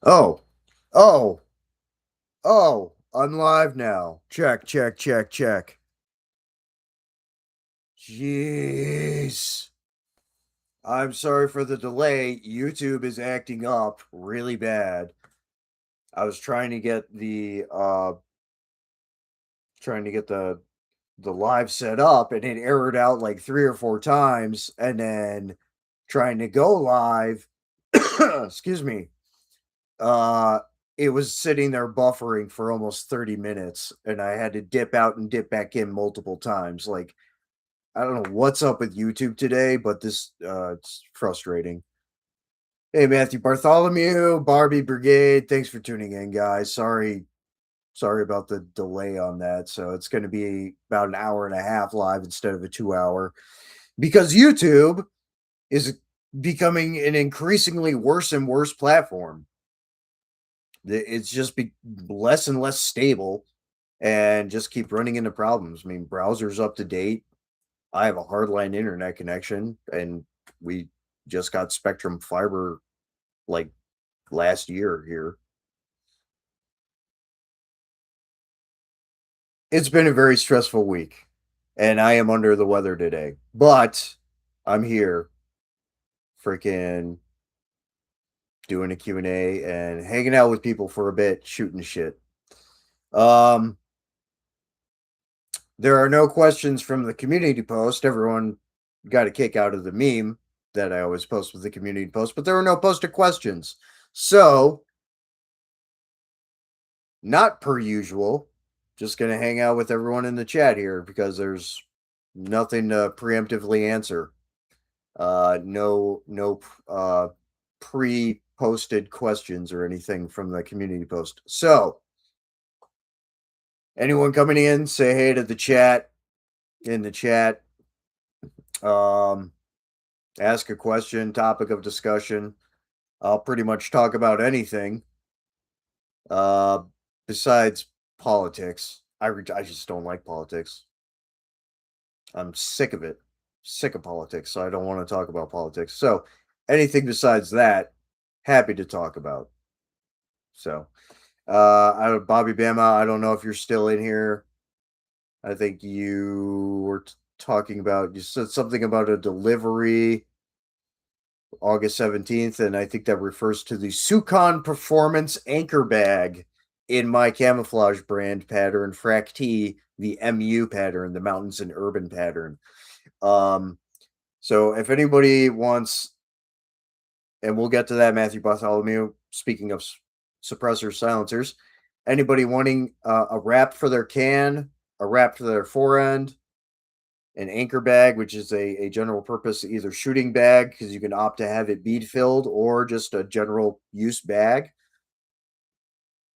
Oh, oh, oh, I'm live now. Check, check, check, check. Jeez. I'm sorry for the delay. YouTube is acting up really bad. I was trying to get the live set up and it errored out like 3 or 4 times and then trying to go live excuse me. Uh, it was sitting there buffering for almost 30 minutes, and I had to dip out and dip back in multiple times. Like, I don't know what's up with YouTube today, but it's frustrating. Hey, Matthew Bartholomew, Barbie Brigade, thanks for tuning in, guys. Sorry about the delay on that. So it's going to be about an hour and a half live instead of a 2 hour because YouTube is becoming an increasingly worse and worse platform. It's just less and less stable and just keep running into problems. I mean, browser's up to date. I have a hardline internet connection, and we just got Spectrum Fiber like last year here. It's been a very stressful week, and I am under the weather today, but I'm here freaking doing a Q&A and hanging out with people for a bit, shooting shit. Um, There are no questions from the community post. Everyone got a kick out of the meme that I always post with the community post, but there were no posted questions. So, not per usual, just going to hang out with everyone in the chat here because there's nothing to preemptively answer. No pre-posted questions or anything from the community post. So, anyone coming in, say hey to the chat in the chat. Um, Ask a question, topic of discussion. I'll pretty much talk about anything uh, besides politics. I just don't like politics. I'm sick of it. Sick of politics, so I don't want to talk about politics. So anything besides that, happy to talk about. So Bobby Bama, I don't know if you're still in here. I think you were talking about, you said something about a delivery August 17th, and I think that refers to the Sukon Performance Anchor Bag in my camouflage brand pattern, Frac T, the MU pattern, the Mountains and Urban pattern. Um, so if anybody wants, and we'll get to that, Matthew Bartholomew, speaking of suppressor silencers, anybody wanting a wrap for their can, a wrap for their forend, an anchor bag, which is a general purpose either shooting bag because you can opt to have it bead filled or just a general use bag.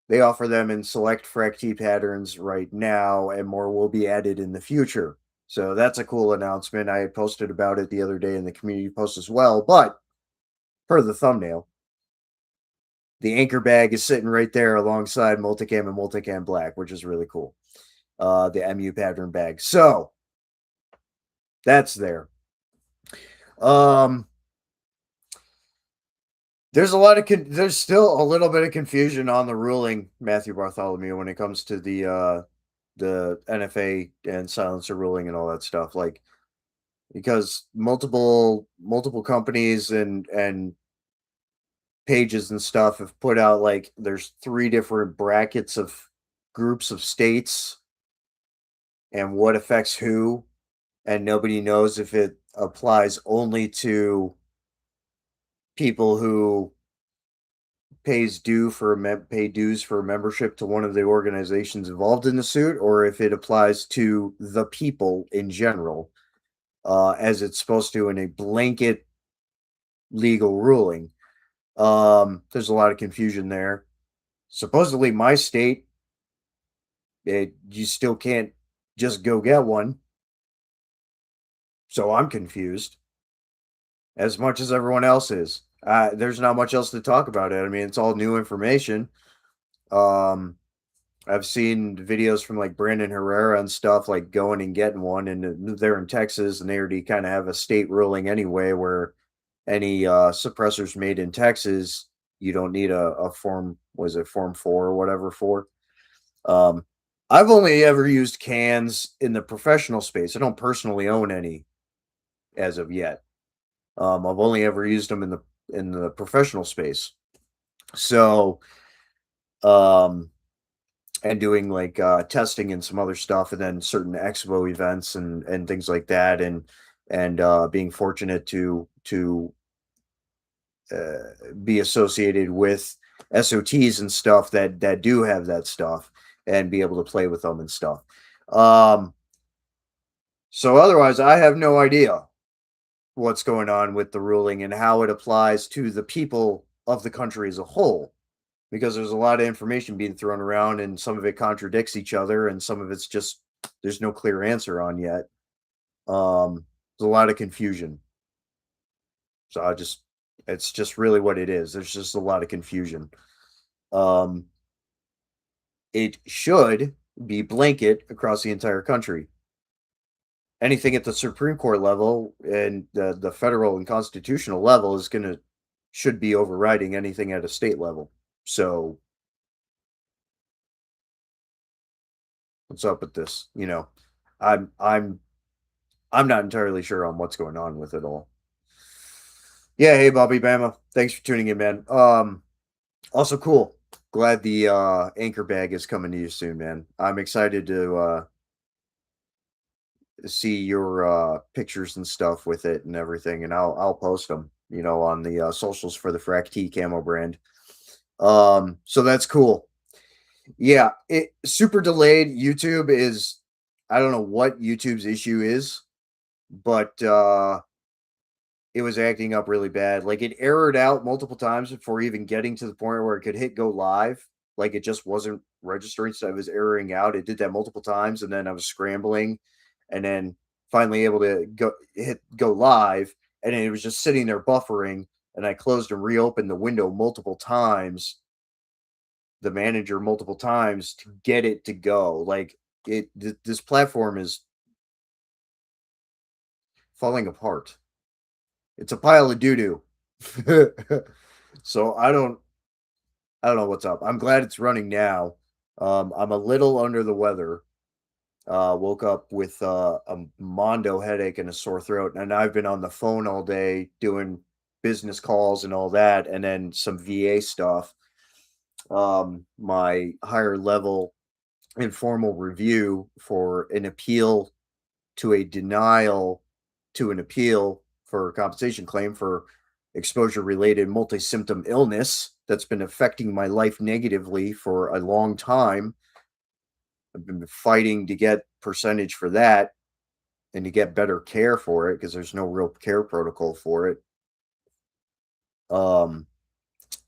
They offer them in select Fracti patterns right now, and more will be added in the future. So that's a cool announcement. I had posted about it the other day in the community post as well. But per the thumbnail, the anchor bag is sitting right there alongside multicam and multicam black, which is really cool. The MU pattern bag. So that's there. Um, there's still a little bit of confusion on the ruling, Matthew Bartholomew, when it comes to the NFA and silencer ruling and all that stuff. Like because multiple companies and pages and stuff have put out like there's 3 different brackets of groups of states and what affects who, and nobody knows if it applies only to people who pay dues for membership to one of the organizations involved in the suit, or if it applies to the people in general, as it's supposed to in a blanket legal ruling. There's a lot of confusion there. Supposedly, my state, you still can't just go get one. So I'm confused as much as everyone else is. There's not much else to talk about it. I mean, it's all new information. Um, I've seen videos from like Brandon Herrera and stuff like going and getting one, and they're in Texas, and they already kind of have a state ruling anyway, where any suppressors made in Texas, You don't need a form, was it form 4 or whatever for? Um, I've only ever used cans in the professional space. I don't personally own any as of yet. I've only ever used them in the professional space. So, um, and doing like testing and some other stuff, and then certain expo events and things like that, and being fortunate to be associated with SOTs and stuff that do have that stuff and be able to play with them and stuff. Um, so otherwise, I have no idea what's going on with the ruling and how it applies to the people of the country as a whole, because there's a lot of information being thrown around and some of it contradicts each other and some of it's just there's no clear answer on yet. There's a lot of confusion. So I just it's just really what it is. There's just a lot of confusion. Um, it should be blanket across the entire country. Anything at the Supreme Court level and the federal and constitutional level is gonna should be overriding anything at a state level. So what's up with this? I'm I'm I'm not entirely sure on what's going on with it all. Yeah, hey Bobby Bama. Thanks for tuning in, man. Also cool. Glad the anchor bag is coming to you soon, man. I'm excited to see your pictures and stuff with it and everything, and I'll post them, on the socials for the Frac T camo brand. So that's cool. Yeah, it super delayed. YouTube is I don't know what YouTube's issue is, but it was acting up really bad. Like it errored out multiple times before even getting to the point where it could hit go live. Like it just wasn't registering, so it was erroring out. It did that multiple times, and then I was scrambling, and then finally able to go live, and then it was just sitting there buffering. And I closed and reopened the window multiple times, the manager multiple times to get it to go. Like this platform is falling apart. It's a pile of doo doo. So I don't know what's up. I'm glad it's running now. I'm a little under the weather. Woke up with a mondo headache and a sore throat, and I've been on the phone all day doing business calls and all that, and then some VA stuff. My higher level informal review for an appeal to a denial to an appeal for a compensation claim for exposure related multi symptom illness that's been affecting my life negatively for a long time. I've been fighting to get percentage for that and to get better care for it because there's no real care protocol for it. Um,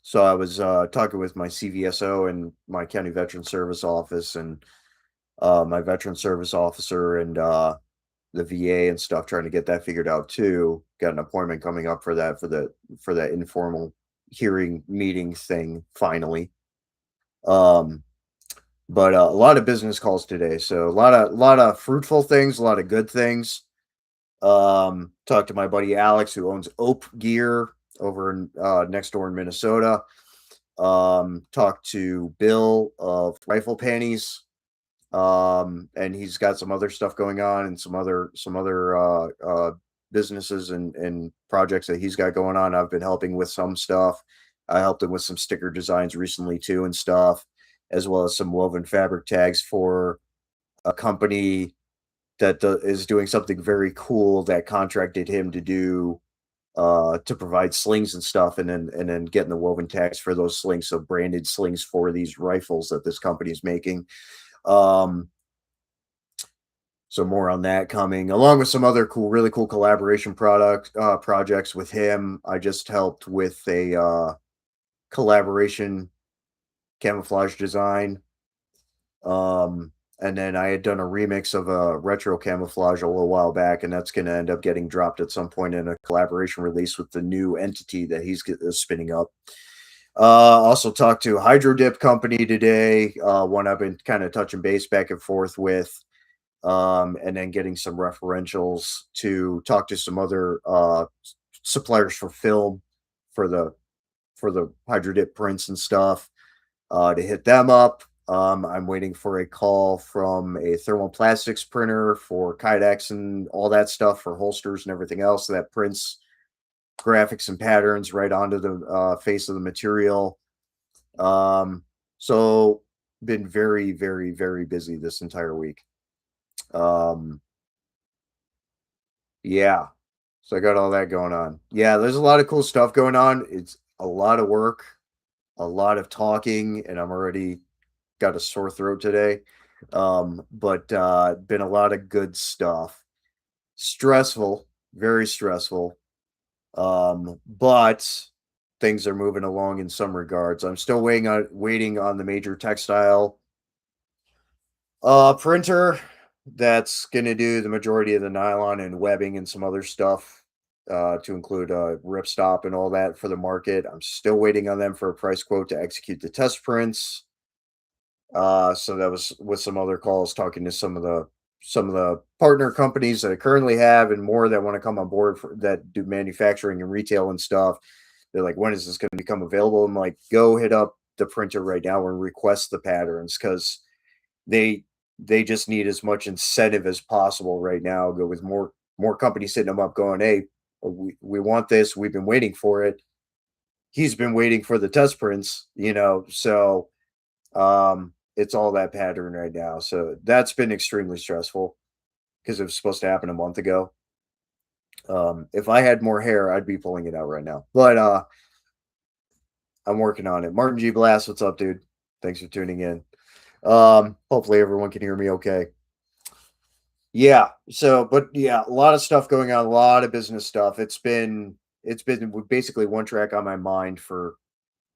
so I was talking with my CVSO and my county veteran service office and my veteran service officer and the VA and stuff, trying to get that figured out too. Got an appointment coming up for that for that informal hearing meeting thing finally. Um, but a lot of business calls today, so a lot of fruitful things, a lot of good things. Talked to my buddy Alex who owns Ope Gear over in next door in Minnesota. Talked to Bill of Rifle Panties, and he's got some other stuff going on and some other businesses and projects that he's got going on. I've been helping with some stuff. I helped him with some sticker designs recently too and stuff, as well as some woven fabric tags for a company that is doing something very cool that contracted him to do to provide slings and stuff, and then getting the woven tags for those slings, so branded slings for these rifles that this company is making. um so more on that coming, along with some other really cool collaboration projects with him. I just helped with a collaboration camouflage design. And then I had done a remix of a retro camouflage a little while back, and that's going to end up getting dropped at some point in a collaboration release with the new entity that he's spinning up. Also talked to Hydro Dip Company today, one I've been kind of touching base back and forth with, and then getting some referentials to talk to some other suppliers for film for the for the hydro dip prints and stuff, to hit them up. I'm waiting for a call from a thermoplastics printer for kydex and all that stuff for holsters and everything else that prints graphics and patterns right onto the face of the material. So been very, very, very busy this entire week. Um, yeah. So I got all that going on. Yeah, there's a lot of cool stuff going on. It's a lot of work, a lot of talking, and I'm already got a sore throat today. But been a lot of good stuff. Stressful, very stressful. But things are moving along in some regards. I'm still waiting on the major textile printer that's gonna do the majority of the nylon and webbing and some other stuff, to include ripstop and all that for the market. I'm still waiting on them for a price quote to execute the test prints. So that was with some other calls talking to some of the partner companies that I currently have and more that want to come on board for that do manufacturing and retail and stuff. They're like, when is this going to become available? I'm like, go hit up the printer right now and request the patterns because they they just need as much incentive as possible right now. Go with more companies hitting them up, going, hey, we want this. We've been waiting for it. He's been waiting for the test prints, so it's all that pattern right now. So that's been extremely stressful because it was supposed to happen a month ago. If I had more hair, I'd be pulling it out right now. But I'm working on it. Martin G. Blast, what's up, dude? Thanks for tuning in. Hopefully everyone can hear me okay. Yeah. So, but yeah, a lot of stuff going on, a lot of business stuff. It's been basically one track on my mind for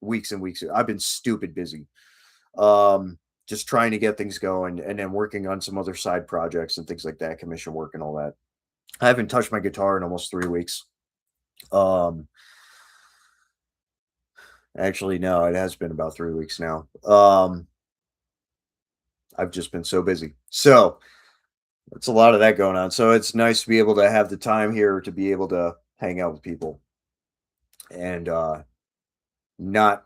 weeks and weeks. I've been stupid busy. Just trying to get things going and then working on some other side projects and things like that, commission work and all that. I haven't touched my guitar in almost 3 weeks. Um, Actually, no, it has been about 3 weeks now. I've just been so busy. So it's a lot of that going on. So it's nice to be able to have the time here to be able to hang out with people and not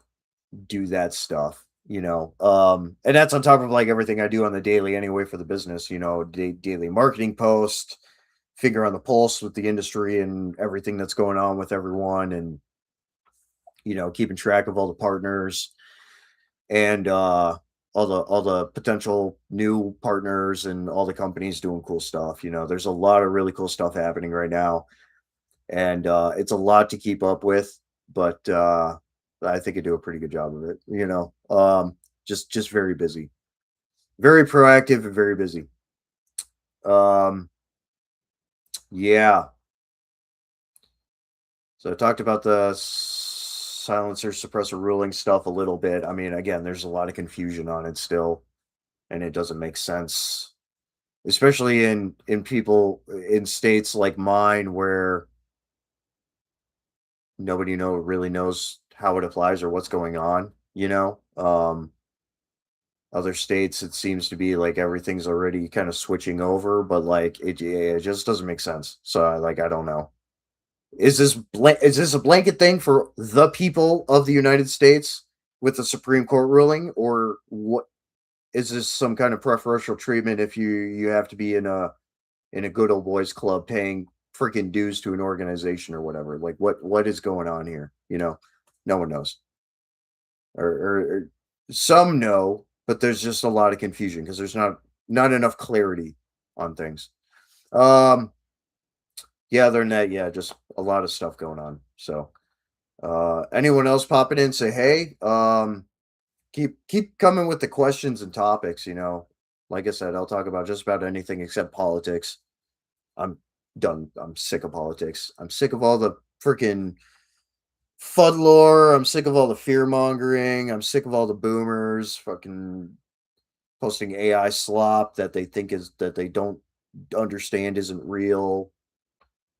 do that stuff, and that's on top of like everything I do on the daily anyway for the business, daily marketing post, finger on the pulse with the industry and everything that's going on with everyone, and keeping track of all the partners and all the potential new partners and all the companies doing cool stuff. There's a lot of really cool stuff happening right now, and it's a lot to keep up with, but I think I do a pretty good job of it. Just very busy, very proactive and very busy. um yeah, so I talked about the silencer suppressor ruling stuff a little bit. I mean, again, there's a lot of confusion on it still, and it doesn't make sense, especially in people in states like mine where nobody really knows how it applies or what's going on. Other states, it seems to be like everything's already kind of switching over, but like it just doesn't make sense. So I don't know. Is this a blanket thing for the people of the United States with the Supreme Court ruling, or what? Is this some kind of preferential treatment if you have to be in a good old boys club paying freaking dues to an organization or whatever? Like what is going on here? No one knows, or some know, but there's just a lot of confusion because there's not enough clarity on things. Um, yeah, other than that, yeah, just a lot of stuff going on. So, anyone else popping in, say hey. Keep coming with the questions and topics. Like I said, I'll talk about just about anything except politics. I'm done. I'm sick of politics. I'm sick of all the freaking FUD lore. I'm sick of all the fear mongering. I'm sick of all the boomers fucking posting AI slop that they don't understand isn't real.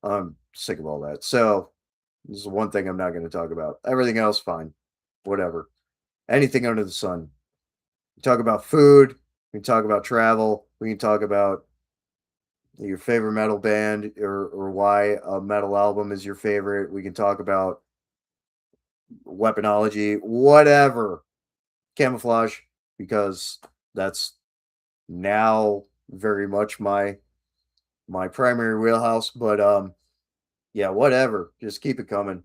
I'm sick of all that. So this is one thing I'm not going to talk about. Everything else, fine, whatever. Anything under the sun. We talk about food. We can talk about travel. We can talk about your favorite metal band or why a metal album is your favorite. We can talk about weaponology, whatever, camouflage, because that's now very much my primary wheelhouse. But yeah, whatever. Just keep it coming.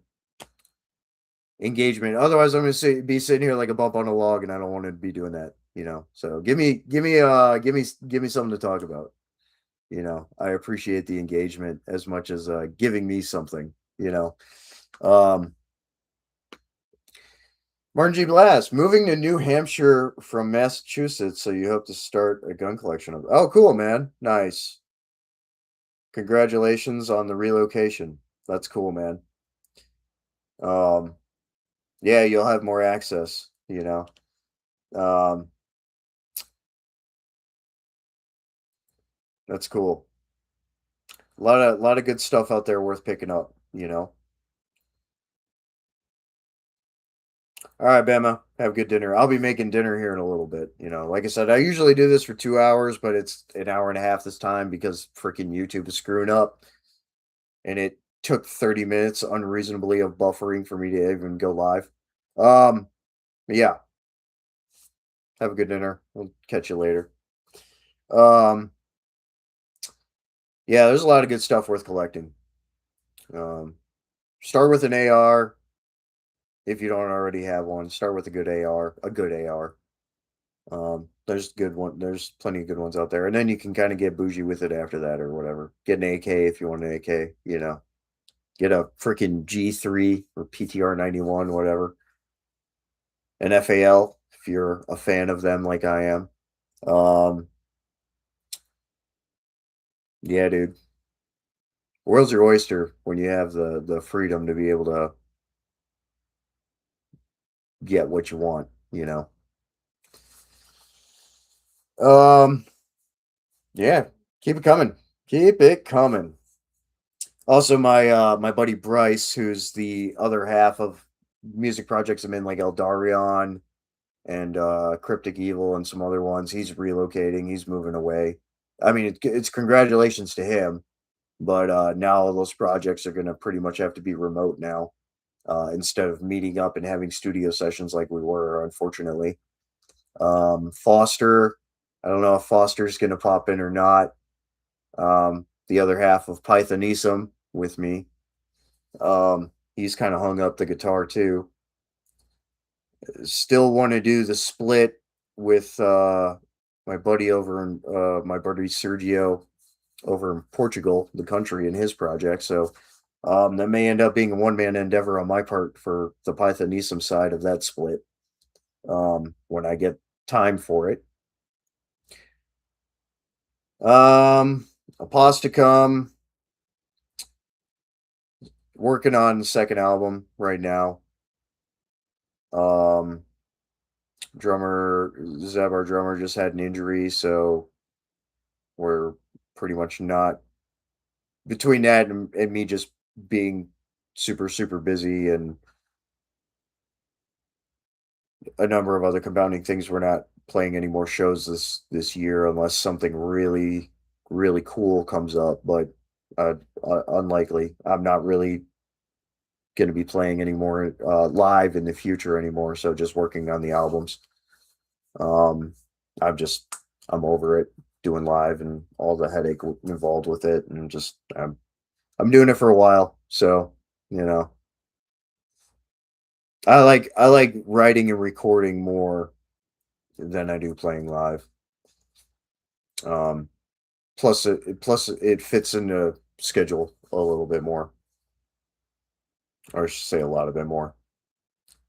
Engagement. Otherwise, I'm gonna be sitting here like a bump on a log, and I don't want to be doing that. So give me something to talk about. I appreciate the engagement as much as giving me something. Um, Martin G. Blast, moving to New Hampshire from Massachusetts, so you hope to start a gun collection of. Oh, cool, man. Nice. Congratulations on the relocation. That's cool, man. Um, yeah, you'll have more access. Um, that's cool. A lot of good stuff out there worth picking up. All right, Bama, have good dinner. I'll be making dinner here in a little bit. Like I said, I usually do this for 2 hours, but it's an hour and a half this time because freaking YouTube is screwing up, and it took 30 minutes unreasonably of buffering for me to even go live. But yeah, have a good dinner. We'll catch you later. Um, yeah, there's a lot of good stuff worth collecting. Um, start with an AR if you don't already have one. Start with a good AR, a good AR. There's plenty of good ones out there, and then you can kind of get bougie with it after that or whatever. Get an AK if you want an AK. Get a freaking G3 or PTR 91, whatever. An FAL if you're a fan of them like I am. Um, yeah, dude. World's your oyster when you have the freedom to be able to get what you want. Um, yeah, keep it coming. Keep it coming. Also, my buddy Bryce, who's the other half of music projects I'm in, like Eldarion and Cryptic Evil and some other ones. He's relocating. He's moving away. I mean, it's congratulations to him, but now those projects are going to pretty much have to be remote now, instead of meeting up and having studio sessions like we were, unfortunately. Foster, I don't know if Foster's going to pop in or not. The other half of Pythonism with me. He's kind of hung up the guitar too. Still want to do the split with my buddy Sergio over in Portugal, the country, in his project. So that may end up being a one-man endeavor on my part for the Pythonism side of that split, when I get time for it. Aposticum, working on the second album right now. Um, Zeb, our drummer, just had an injury, so we're pretty much not, between that and me just being super super busy and a number of other compounding things. We're not playing any more shows this year unless something really really cool comes up, but unlikely. I'm not really going to be playing anymore live in the future anymore, so just working on the albums. um I'm over it doing live and all the headache involved with it, and just I'm doing it for a while, so you know I like writing and recording more than I do playing live. Um, plus it fits into schedule a little bit more, or I should say a lot of bit more.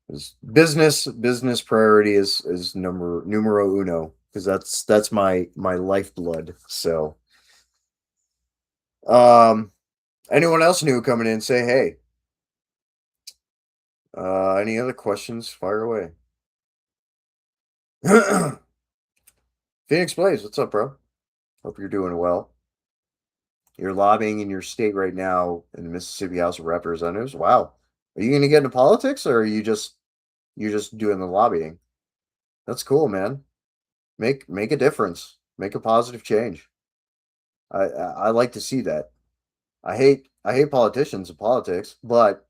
'Cause business priority is numero uno, because that's my lifeblood. So, um, anyone else new coming in, say hey. Any other questions? Fire away. Phoenix Blaze, what's up, bro? Hope you're doing well. You're lobbying in your state right now in the Mississippi House of Representatives. Wow. Are you going to get into politics, or are you're just doing the lobbying? That's cool, man. Make a difference. Make a positive change. I like to see that. I hate politicians and politics, but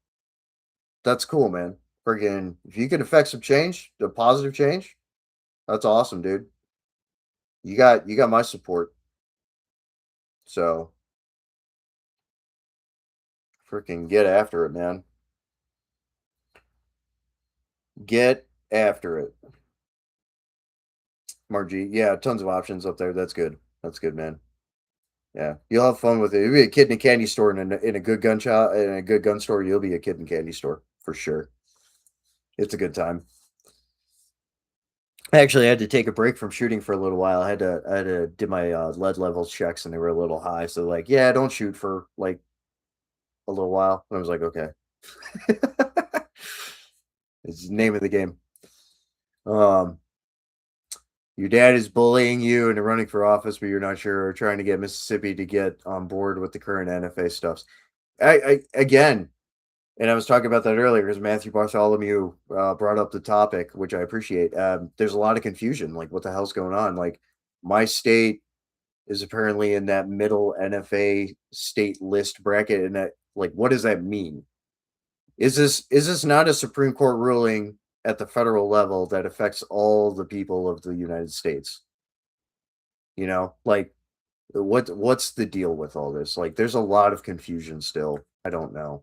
that's cool, man. Friggin' if you can affect some change, the positive change, that's awesome, dude. You got my support. So freaking get after it, man. Get after it. Margie, yeah, tons of options up there. That's good. That's good, man. Yeah, you'll have fun with it. You'll be a kid in a candy store and in a good gun shop in a good gun store. You'll be a kid in a candy store for sure. It's a good time. I actually had to take a break from shooting for a little while. I had to do my lead levels checks and they were a little high. So like, yeah, don't shoot for like a little while. And I was like, okay. It's the name of the game. Um, your dad is bullying you and running for office, but you're not sure, or trying to get Mississippi to get on board with the current NFA stuff. I again, and I was talking about that earlier because Matthew Bartholomew brought up the topic, which I appreciate. There's a lot of confusion. Like, what the hell's going on? Like, my state is apparently in that middle NFA state list bracket, and that, like, what does that mean? Is this not a Supreme Court ruling at the federal level that affects all the people of the United States? Like, what's the deal with all this? Like, there's a lot of confusion still. I don't know.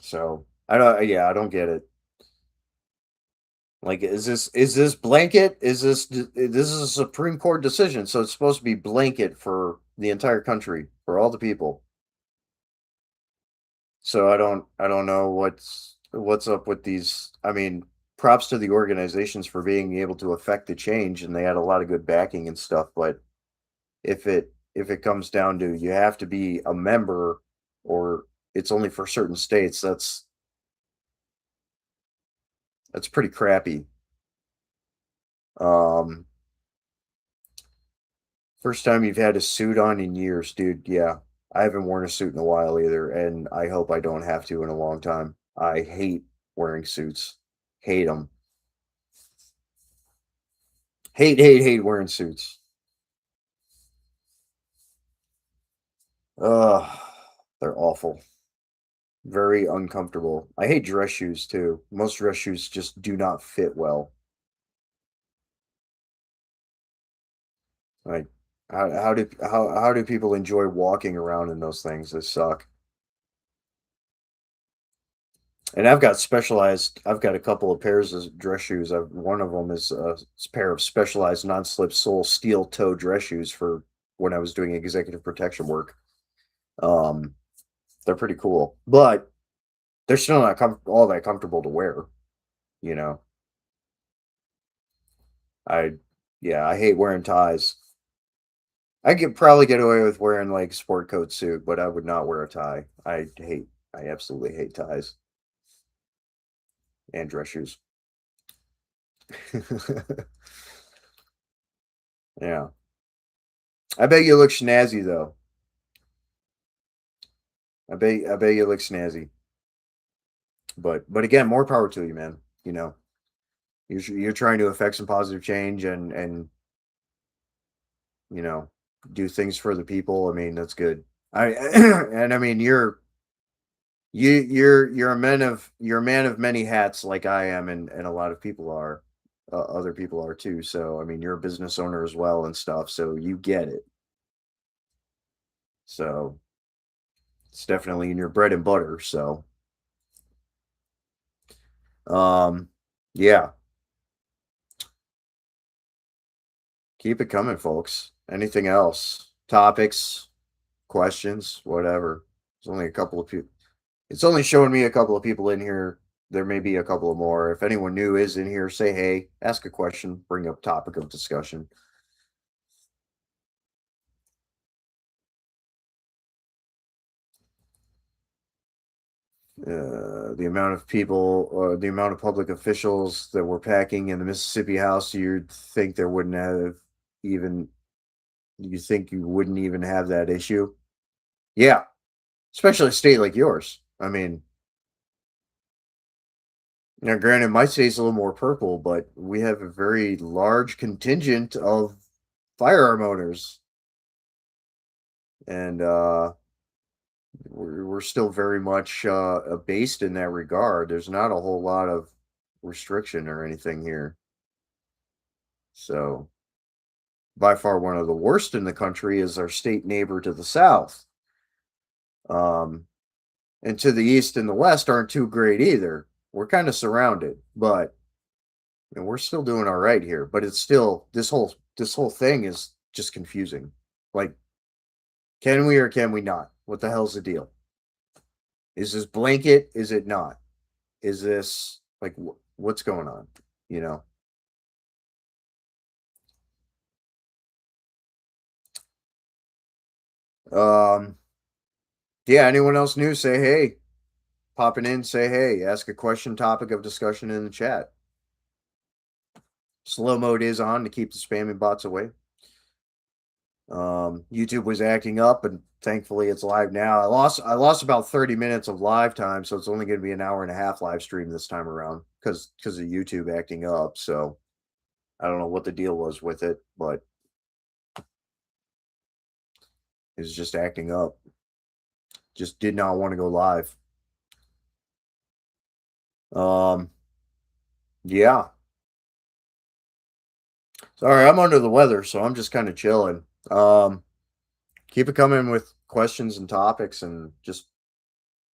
So I don't get it. Like, is this blanket? This is a Supreme Court decision, so it's supposed to be blanket for the entire country, for all the people. So I don't know what's up with these. I mean, props to the organizations for being able to affect the change, and they had a lot of good backing and stuff. But if it comes down to you have to be a member, or it's only for certain states, that's pretty crappy. Um, First time you've had a suit on in years, dude. Yeah, I haven't worn a suit in a while either, and I hope I don't have to in a long time. I hate wearing suits. Hate them. Hate wearing suits. Ugh, they're awful. Very uncomfortable. I hate dress shoes too. Most dress shoes just do not fit well. Like, how do people enjoy walking around in those things? They suck. And I've got a couple of pairs of dress shoes. One of them is a pair of specialized non-slip sole steel toe dress shoes for when I was doing executive protection work. Um, they're pretty cool, but they're still not all that comfortable to wear. You know, I yeah, I hate wearing ties. I could probably get away with wearing like sport coat suit, but I would not wear a tie. I absolutely hate ties and dress shoes. Yeah. I bet you look snazzy though. I bet you look snazzy. But again, more power to you, man. You know, you're trying to affect some positive change and you know do things for the people. I mean, that's good. I and I mean you're a man of many hats like I am, and a lot of people are. Other people are too. So I mean, you're a business owner as well and stuff. So you get it. So it's definitely in your bread and butter. So um, yeah, keep it coming, folks. Anything else? Topics, questions, whatever. There's only a couple of people. It's only showing me a couple of people in here. There may be a couple of more. If anyone new is in here, say hey, ask a question, bring up topic of discussion. The amount of people, the amount of public officials that were packing in the Mississippi House, you'd think there wouldn't have even, you think you wouldn't even have that issue. Yeah, especially a state like yours. I mean, now granted, my state's a little more purple, but we have a very large contingent of firearm owners. and we're still very much based in that regard. There's not a whole lot of restriction or anything here. So by far one of the worst in the country is our state neighbor to the south. Um, and to the east and the west aren't too great either. We're kind of surrounded, but we're still doing all right here. But it's still this whole thing is just confusing. Like, can we or can we not? What the hell's the deal? Is this blanket? Is it not? Is this like what's going on? You know. Yeah. Anyone else new? Say hey. Popping in. Say hey. Ask a question. Topic of discussion in the chat. Slow mode is on to keep the spamming bots away. YouTube was acting up, and thankfully it's live now. I lost about 30 minutes of live time, so it's only going to be an hour and a half live stream this time around because of YouTube acting up. So I don't know what the deal was with it, but it's just acting up. Just did not want to go live. Yeah. Sorry, I'm under the weather, so I'm just kind of chilling. Keep it coming with questions and topics and just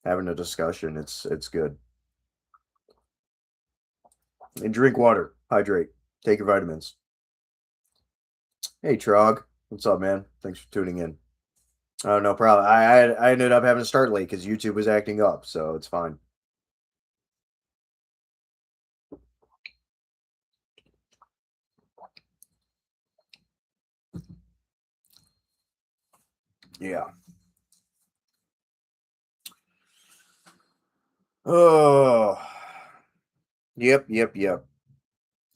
having a discussion. It's good. And drink water, hydrate, take your vitamins. Hey Trog, what's up, man? Thanks for tuning in. Oh, no problem. I ended up having to start late because YouTube was acting up, so it's fine. Yeah. Oh. Yep.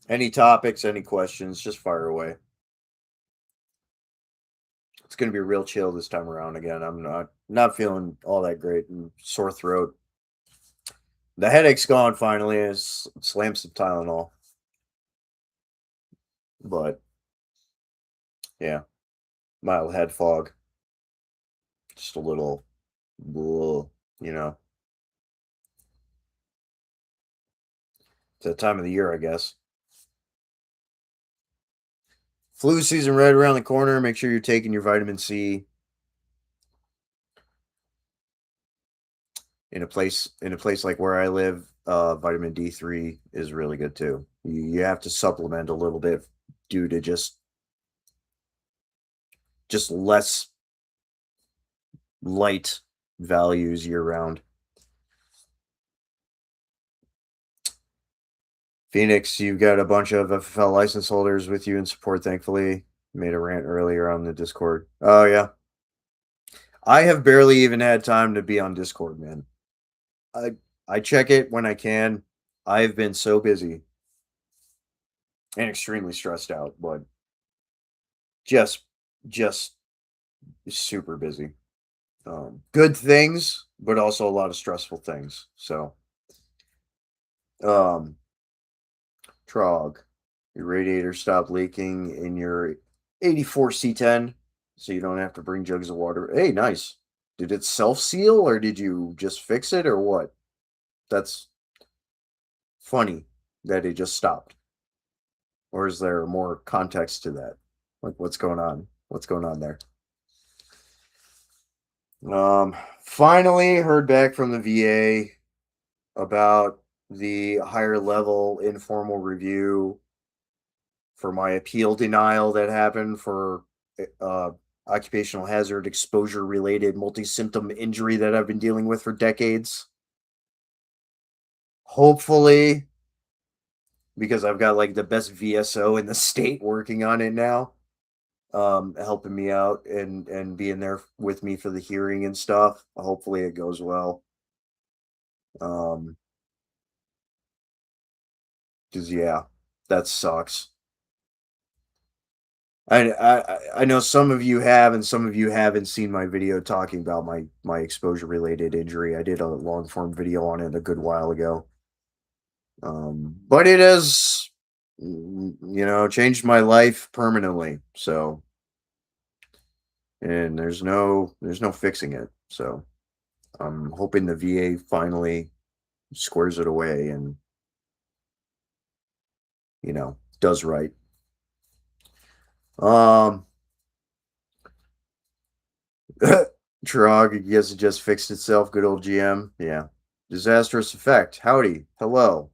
Any topics, any questions, just fire away. It's gonna be real chill this time around again. I'm not feeling all that great and sore throat. The headache's gone finally. Slam some Tylenol, but yeah, mild head fog, just a little, you know. It's that time of the year, I guess. Flu season right around the corner. Make sure you're taking your vitamin C in a place like where I live. Vitamin D3 is really good too. You have to supplement a little bit due to just less light values year round. Phoenix, you've got a bunch of FFL license holders with you in support, thankfully. Made a rant earlier on the Discord. Oh, yeah. I have barely even had time to be on Discord, man. I I check it when I can. I've been so busy and extremely stressed out, but just just super busy. Good things, but also a lot of stressful things. So, um, Trog, your radiator stopped leaking in your 84 C10, so you don't have to bring jugs of water. Hey, nice. Did it self seal or did you just fix it or what? That's funny that it just stopped. Or is there more context to that? Like what's going on? What's going on there? Finally heard back from the VA about the higher level informal review for my appeal denial that happened for uh, occupational hazard exposure related multi symptom injury that I've been dealing with for decades. Hopefully, because I've got like the best VSO in the state working on it now, helping me out and being there with me for the hearing and stuff. Hopefully, it goes well. Um, because yeah, that sucks. I know some of you have, and some of you haven't seen my video talking about my exposure related injury. I did a long form video on it a good while ago. But it has, changed my life permanently. So and there's no fixing it. So I'm hoping the VA finally squares it away and does right. Um, Trog, I guess it just fixed itself. Good old GM. Yeah. Disastrous effect. Howdy. Hello.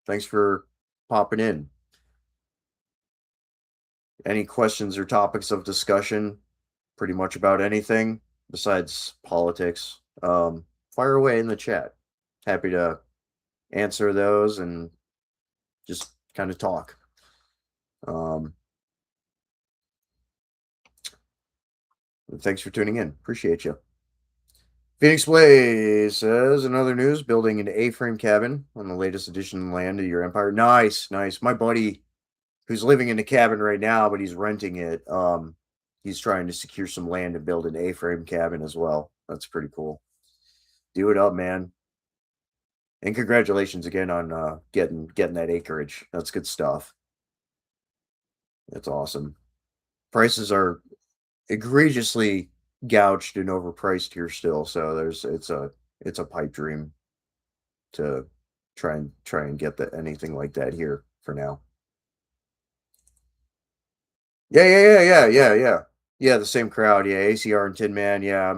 Thanks for popping in. Any questions or topics of discussion? Pretty much about anything besides politics. Fire away in the chat. Happy to answer those and just kind of talk. Thanks for tuning in. Appreciate you. Phoenix Blaze says another news: building an A-frame cabin on the latest addition of land to your empire. Nice, nice. My buddy, who's living in the cabin right now, but he's renting it. He's trying to secure some land to build an A-frame cabin as well. That's pretty cool. Do it up, man. And congratulations again on getting that acreage. That's good stuff. That's awesome. Prices are egregiously gouged and overpriced here still, so it's a pipe dream to try and get anything like that here for now. Yeah. Yeah, the same crowd. Yeah, ACR and Tin Man. Yeah,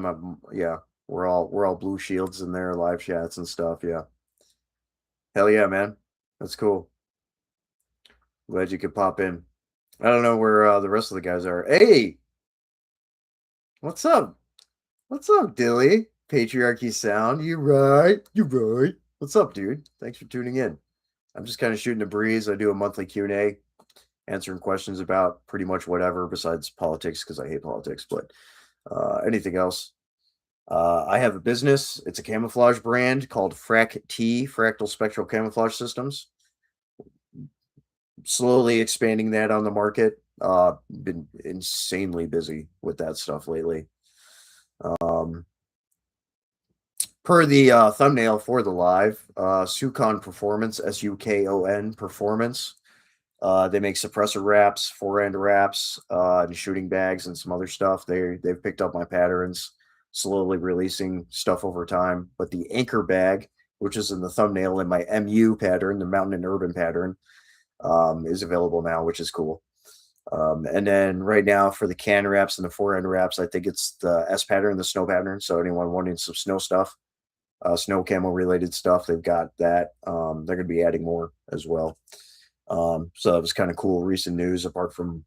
yeah. We're all blue shields in there, live chats and stuff. Yeah. Hell yeah, man. That's cool. Glad you could pop in. I don't know where the rest of the guys are. Hey, what's up? What's up, Dilly? Patriarchy Sound. You right? You right? What's up, dude? Thanks for tuning in. I'm just kind of shooting a breeze. I do a monthly Q&A, answering questions about pretty much whatever besides politics because I hate politics, but anything else. I have a business. It's a camouflage brand called Frac T, Fractal Spectral Camouflage Systems. Slowly expanding that on the market. Been insanely busy with that stuff lately. Per the thumbnail for the live, Sukon Performance, Sukon Performance. They make suppressor wraps, four-end wraps, and shooting bags and some other stuff. They've picked up my patterns, slowly releasing stuff over time. But the anchor bag, which is in the thumbnail in my MU pattern, the Mountain and Urban pattern, is available now, which is cool. And then right now for the can wraps and the four-end wraps, I think it's the S pattern, the snow pattern. So anyone wanting some snow stuff, snow camo related stuff, they've got that. They're going to be adding more as well. So it was kind of cool recent news apart from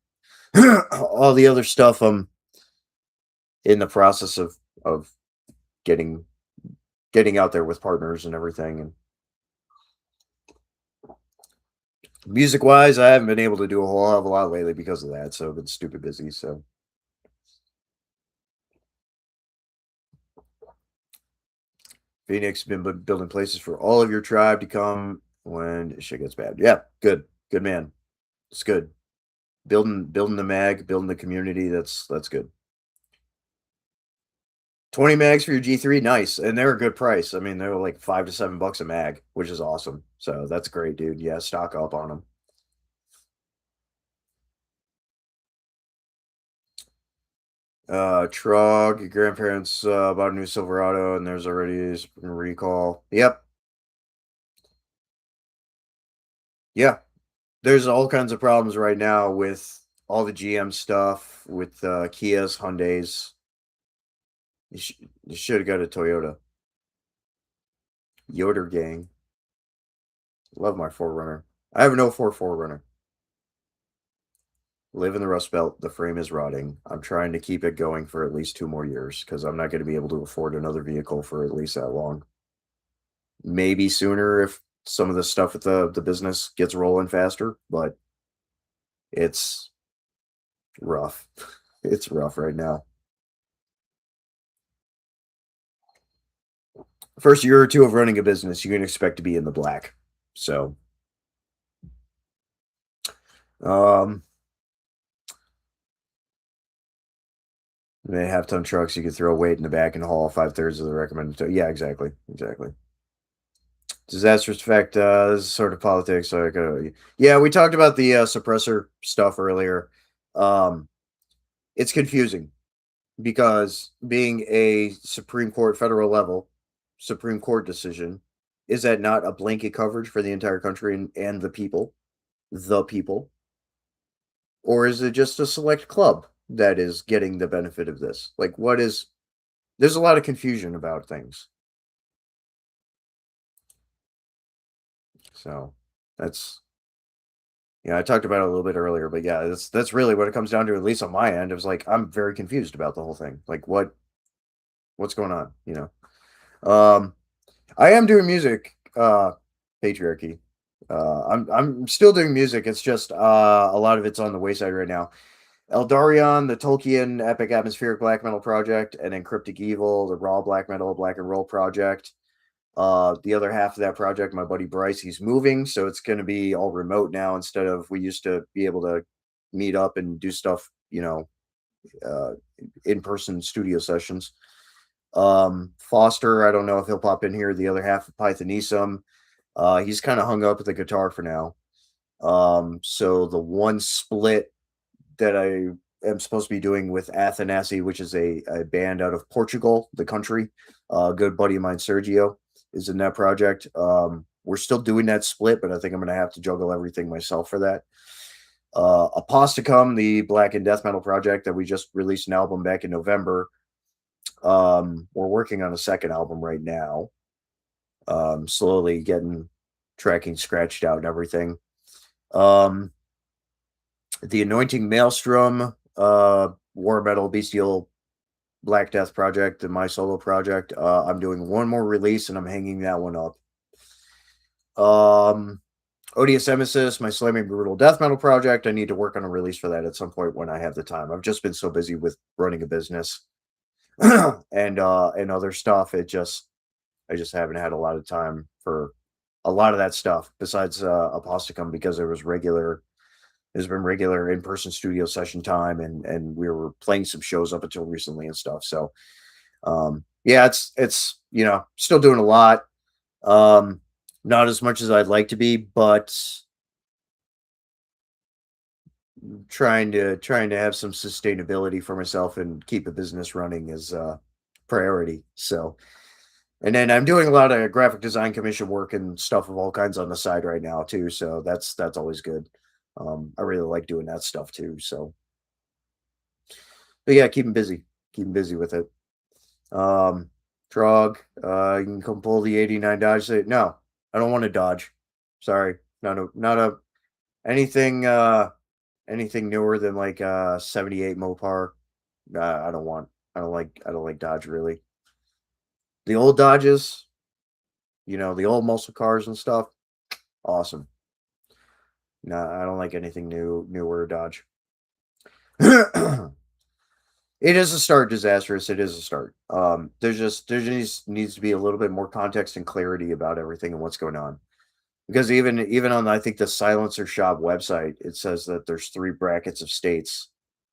all the other stuff I'm in the process of getting out there with partners and everything. And music wise, I haven't been able to do a whole hell of a lot lately because of that. So I've been stupid busy. So Phoenix been building places for all of your tribe to come when shit gets bad. Yeah, good man. It's good. Building the mag, building the community. That's good. 20 mags for your G3, nice, and they're a good price. I mean, they're like $5 to $7 a mag, which is awesome. So that's great, dude. Yeah, stock up on them. Trog, your grandparents bought a new Silverado, and there's already a recall. Yep. Yeah, there's all kinds of problems right now with all the GM stuff, with Kias, Hyundais. You should have got a Toyota. Yoder gang. Love my 4Runner. I have no 4 4Runner. Live in the Rust Belt. The frame is rotting. I'm trying to keep it going for at least 2 more years because I'm not going to be able to afford another vehicle for at least that long. Maybe sooner if some of the stuff with the business gets rolling faster, but it's rough. It's rough right now. First year or two of running a business, you can expect to be in the black. So, they have ton trucks. You could throw weight in the back and haul 5/3 of the recommended. Yeah, exactly. Disastrous effect. This is sort of politics. So yeah, we talked about the suppressor stuff earlier. It's confusing. because being a Supreme Court federal level Supreme Court decision, is that not a blanket coverage for the entire country and the people? The people? Or is it just a select club that is getting the benefit of this? Like, what is there's a lot of confusion about things. So that's I talked about it a little bit earlier, but yeah, that's really what it comes down to, at least on my end. It was like I'm very confused about the whole thing. Like what's going on, Um I am doing music, patriarchy. I'm still doing music. It's just a lot of it's on the wayside right now. Eldarion, the Tolkien epic atmospheric black metal project, and then Cryptic Evil, the raw black metal black and roll project. The other half of that project, my buddy Bryce, he's moving, so it's going to be all remote now instead of we used to be able to meet up and do stuff, uh, in person studio sessions. Foster, I don't know if he'll pop in here. The other half of Pythonisum, he's kind of hung up with the guitar for now. So the one split that I am supposed to be doing with Athanasi, which is a band out of Portugal, the country. A good buddy of mine, Sergio, is in that project. We're still doing that split, but I think I'm going to have to juggle everything myself for that. Aposticum, the black and death metal project that we just released an album back in November. We're working on a second album right now. Slowly getting tracking scratched out and everything. The Anointing Maelstrom, War Metal Bestial Black Death project, and my solo project. I'm doing one more release and I'm hanging that one up. Odious Emesis, my slamming brutal death metal project. I need to work on a release for that at some point when I have the time. I've just been so busy with running a business and other stuff. I just haven't had a lot of time for a lot of that stuff besides Aposticum, because there's been regular in-person studio session time, and we were playing some shows up until recently and stuff. So yeah, it's still doing a lot. Not as much as I'd like to be, but trying to have some sustainability for myself and keep a business running is priority. So, and then I'm doing a lot of graphic design commission work and stuff of all kinds on the side right now too. So that's always good. I really like doing that stuff too. So, but yeah, keep him busy with it. Trog, you can come pull the 89 Dodge. No, I don't want to Dodge. Sorry, not a anything anything newer than like 78 Mopar. I don't want. I don't like Dodge really. The old Dodges, the old muscle cars and stuff. Awesome. No, I don't like anything newer Dodge. It is a start disastrous. It is a start. There needs to be a little bit more context and clarity about everything and what's going on. Because even on, I think, the Silencer Shop website, it says that there's 3 brackets of states,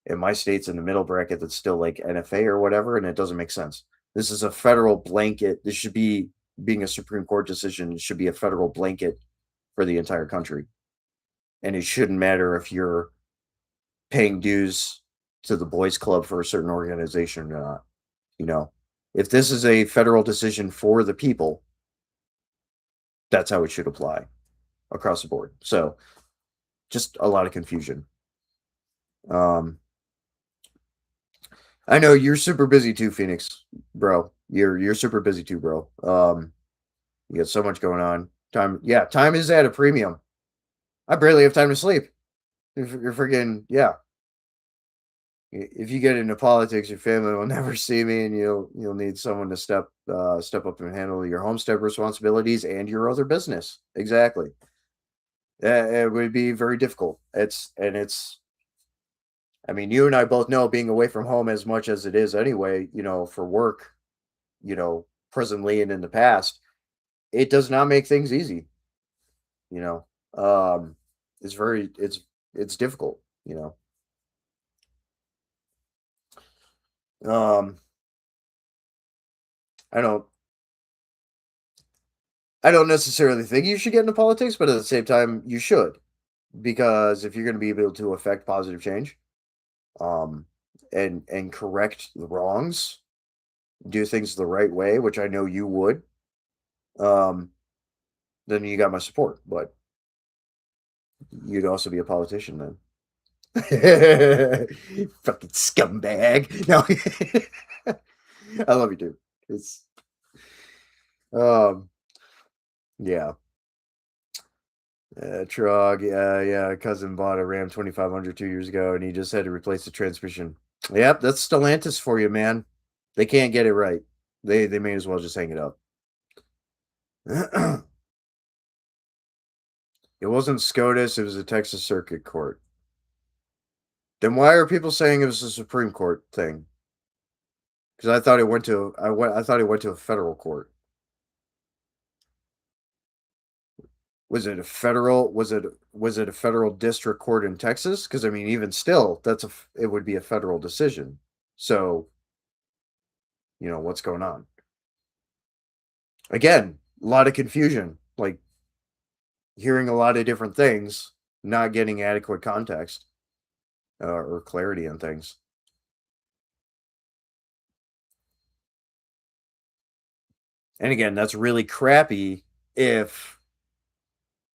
and my state's in the middle bracket that's still like NFA or whatever, and it doesn't make sense. This is a federal blanket. This should be, being a Supreme Court decision, it should be a federal blanket for the entire country, and it shouldn't matter if you're paying dues to the boys club for a certain organization or not. If this is a federal decision for the people, that's how it should apply across the board. So just a lot of confusion. I know you're super busy too, Phoenix, bro. You're super busy too, bro. You got so much going on. Time is at a premium. I barely have time to sleep. You're freaking, yeah. If you get into politics, your family will never see me, and you'll need someone to step up and handle your homestead responsibilities and your other business. Exactly. It would be very difficult. It's. I mean, you and I both know, being away from home as much as it is anyway, for work, presently and in the past, it does not make things easy. You know, it's very it's difficult. Um, I don't I don't necessarily think you should get into politics, but at the same time, you should, because if you're going to be able to affect positive change, um, and correct the wrongs, do things the right way, which I know you would, um, then you got my support. But you'd also be a politician then. Fucking scumbag. No, I love you, dude. It's um, yeah. Trog, yeah, cousin bought a Ram 2500 2 years ago, and he just had to replace the transmission. Yep, that's Stellantis for you, man. They can't get it right. They may as well just hang it up. It wasn't SCOTUS, it was a Texas Circuit Court. Then why are people saying it was a Supreme Court thing? Because I thought it went to I thought it went to a federal court. Was it a federal was it a federal district court in Texas? Because I mean, even still, it would be a federal decision. So, what's going on? Again, a lot of confusion, like hearing a lot of different things, not getting adequate context or clarity on things. And again, that's really crappy if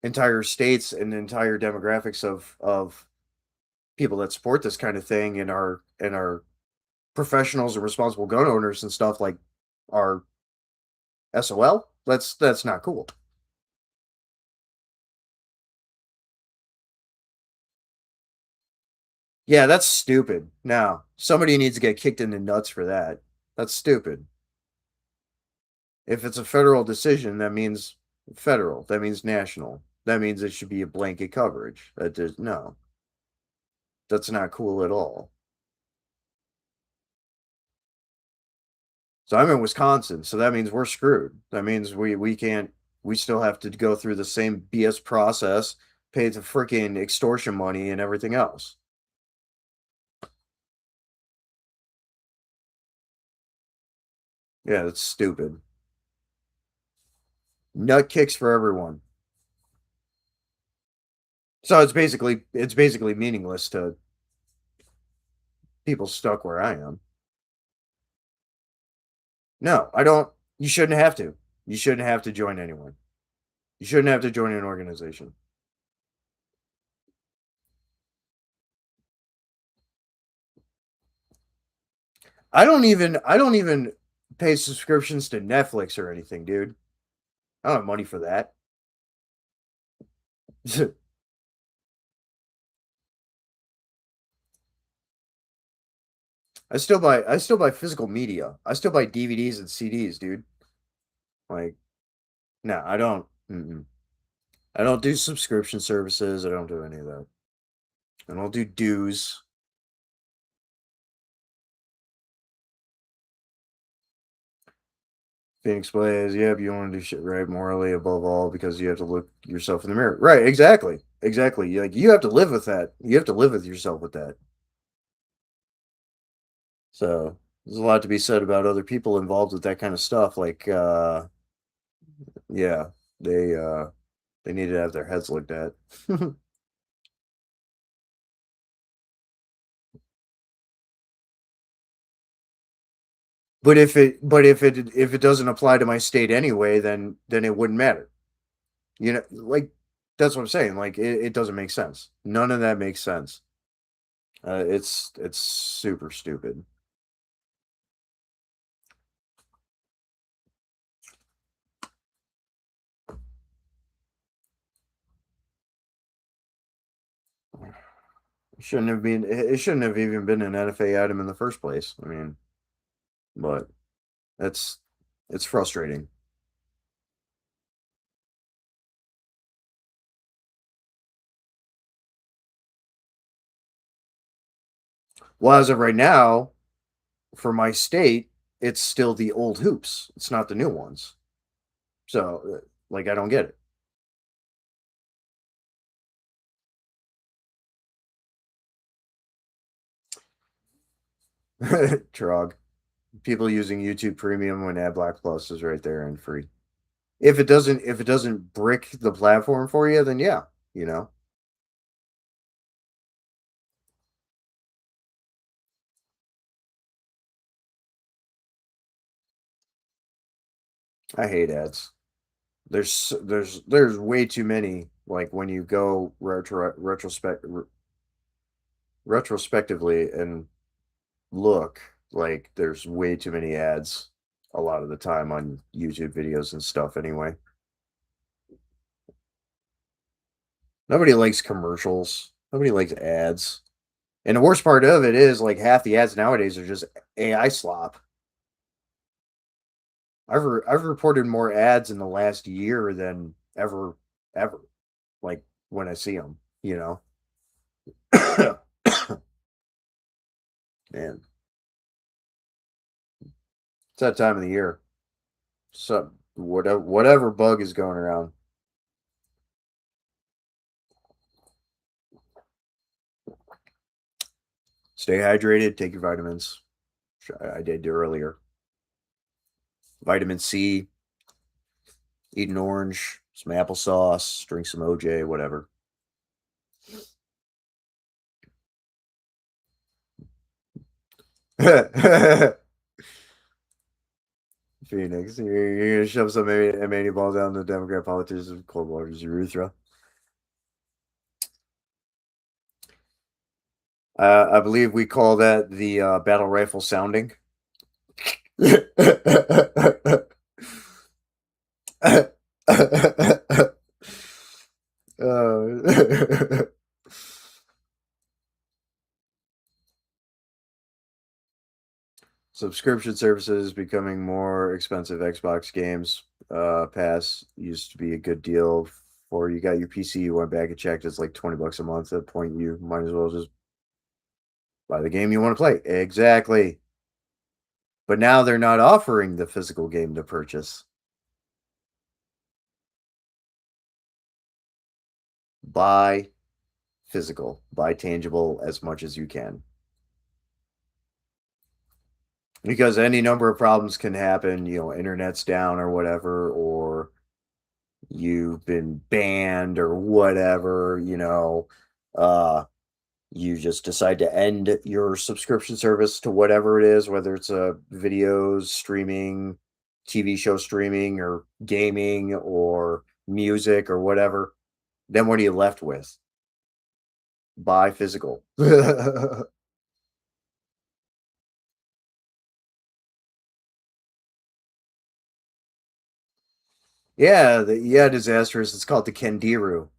entire states and entire demographics of people that support this kind of thing and are professionals and responsible gun owners and stuff like are SOL. That's not cool. Yeah, that's stupid. Now, somebody needs to get kicked in the nuts for that. That's stupid. If it's a federal decision, that means federal. That means national. That means it should be a blanket coverage. No. That's not cool at all. So I'm in Wisconsin, so that means we're screwed. That means we can't we still have to go through the same BS process, pay the freaking extortion money and everything else. Yeah, that's stupid. Nut kicks for everyone. So it's basically meaningless to people stuck where I am. No, I don't. You shouldn't have to. You shouldn't have to join anyone. You shouldn't have to join an organization. I don't even pay subscriptions to Netflix or anything, dude. I don't have money for that. I still buy physical media. I still buy DVDs and CDs, dude. Like, no, I don't. I don't do subscription services. I don't do any of that. I don't do dues. Phoenix Blaze, yeah, but you want to do shit right morally above all because you have to look yourself in the mirror. Right, exactly. Exactly. Like you have to live with that. You have to live with yourself with that. So there's a lot to be said about other people involved with that kind of stuff. Like yeah, they uh they need to have their heads looked at. But if it doesn't apply to my state anyway, then it wouldn't matter. Like that's what I'm saying. Like it doesn't make sense. None of that makes sense. It's super stupid. It shouldn't have even been an NFA item in the first place. I mean, but it's it's frustrating. Well, as of right now, for my state, it's still the old hoops. It's not the new ones. So, like, I don't get it. Trog. People using YouTube Premium when Ad Black Plus is right there and free. If it doesn't brick the platform for you, then yeah, you know. I hate ads. There's way too many. Like when you go retrospectively and look, like there's way too many ads a lot of the time on YouTube videos and stuff anyway. Nobody likes commercials. Nobody likes ads. And the worst part of it is like half the ads nowadays are just AI slop. I've reported more ads in the last year than ever. Like when I see them, you know. Man, it's that time of the year. So whatever bug is going around. Stay hydrated. Take your vitamins. I did do earlier. Vitamin C. Eat an orange. Some applesauce. Drink some OJ. Whatever. Phoenix, you're gonna shove some M80 ball down the Democrat politician's cold water's urethra. I believe we call that the battle rifle sounding. uh, subscription services becoming more expensive. Xbox games pass used to be a good deal for you got your PC, you went back and checked, it's like $20 a month. At that point, you might as well just buy the game you want to play. Exactly. But now they're not offering the physical game to purchase. Buy physical, buy tangible as much as you can. Because any number of problems can happen, internet's down or whatever, or you've been banned or whatever, you just decide to end your subscription service to whatever it is, whether it's a videos streaming, TV show streaming, or gaming, or music, or whatever. Then what are you left with? Buy physical. Yeah, disastrous. It's called the Kendiru.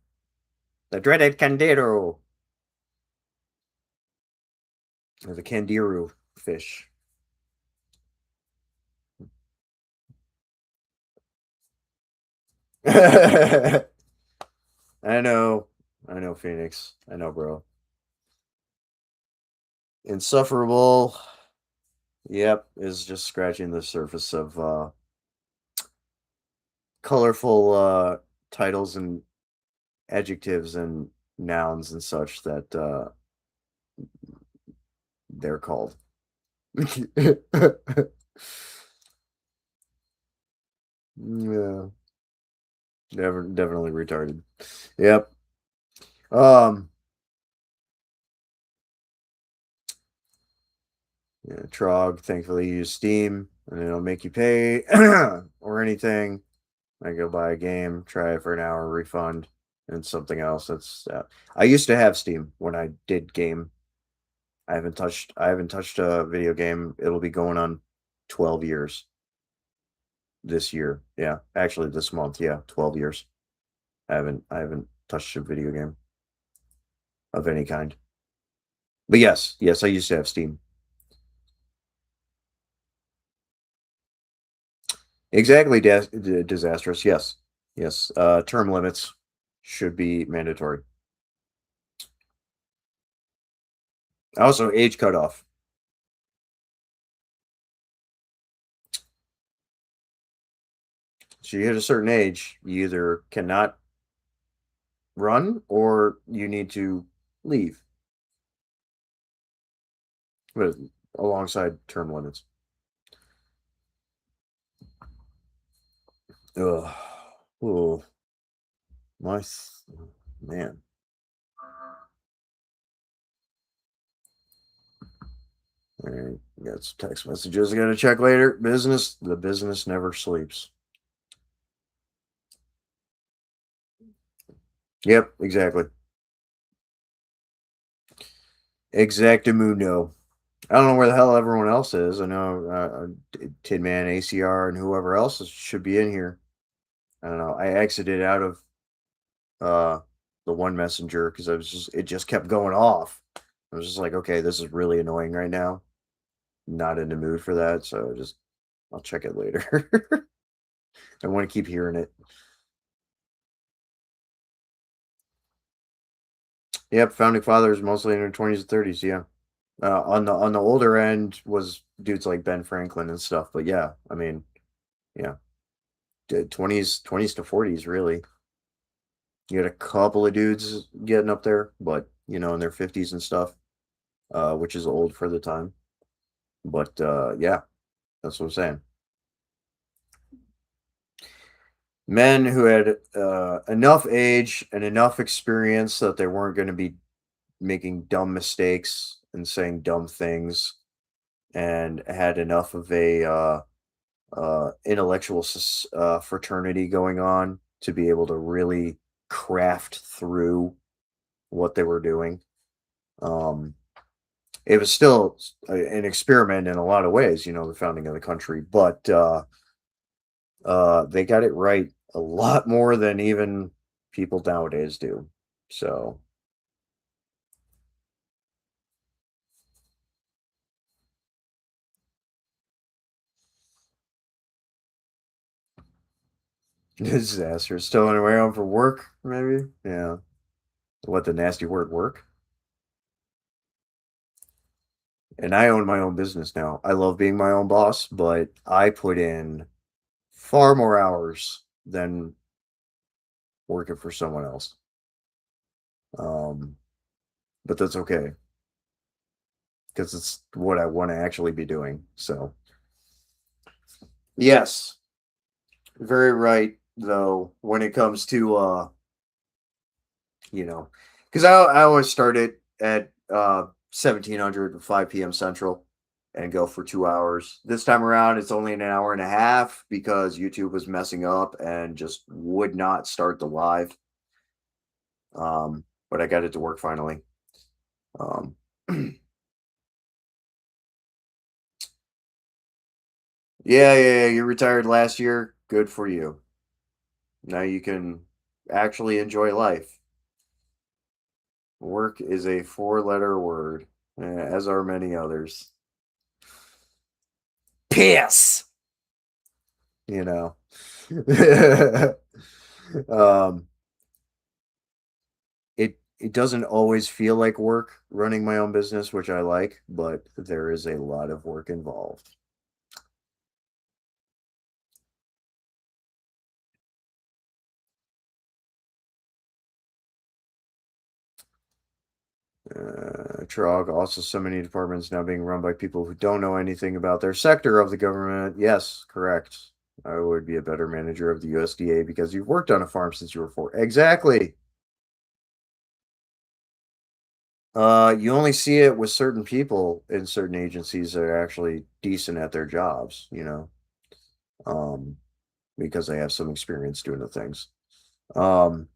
The dreaded Kendiru. Or the Kendiru fish. I know. I know, Phoenix. I know, bro. Insufferable. Yep, is just scratching the surface of colorful titles and adjectives and nouns and such that they're called. Yeah, definitely retarded. Yep. Um. Yeah, Trog thankfully use Steam, and it'll make you pay or anything. I go buy a game, try it for an hour, refund, and something else. That's I used to have Steam when I did game. I haven't touched a video game. It'll be going on 12 years this year. Yeah, actually this month. Yeah, 12 years. I haven't touched a video game of any kind. But yes, I used to have Steam. Exactly, disastrous. Yes. Term limits should be mandatory. Also, age cutoff. So you hit a certain age, you either cannot run or you need to leave. But alongside term limits. Ugh. Oh, my man. All right, got some text messages. I gotta check later. The business never sleeps. Yep, exactly. Exactamundo. I don't know where the hell everyone else is. I know Tin Man, ACR, and whoever else should be in here. I don't know. I exited out of uh the one messenger because I was just it just kept going off. I was just like, okay, this is really annoying right now. Not in the mood for that, so just I'll check it later. I want to keep hearing it. Yep, founding fathers mostly in their 20s and 30s. Yeah, on the older end was dudes like Ben Franklin and stuff. But yeah, I mean, yeah, 20s to 40s really. You had a couple of dudes getting up there, but in their 50s and stuff, which is old for the time. But yeah, that's what I'm saying. Men who had enough age and enough experience that they weren't going to be making dumb mistakes and saying dumb things, and had enough of a intellectual fraternity going on to be able to really craft through what they were doing. Um, it was still an experiment in a lot of ways, the founding of the country, but they got it right a lot more than even people nowadays do. So, disaster. Still on your way home for work, maybe? Yeah. What, the nasty word work? And I own my own business now. I love being my own boss, but I put in far more hours than working for someone else. Um, but that's okay because it's what I want to actually be doing. So, yes, very right though when it comes to you know, because I always start it at 1700 to 5 p.m. Central and go for 2 hours. This time around, it's only an hour and a half because YouTube was messing up and just would not start the live. But I got it to work finally. Um, yeah. You retired last year. Good for you. Now you can actually enjoy life. Work is a four-letter word, as are many others. Piss. You know. um, it doesn't always feel like work running my own business, which I like, but there is a lot of work involved. Trog, also so many departments now being run by people who don't know anything about their sector of the government. Yes, correct. I would be a better manager of the USDA because you've worked on a farm since you were four. Exactly. You only see it with certain people in certain agencies that are actually decent at their jobs, um, because they have some experience doing the things. Um,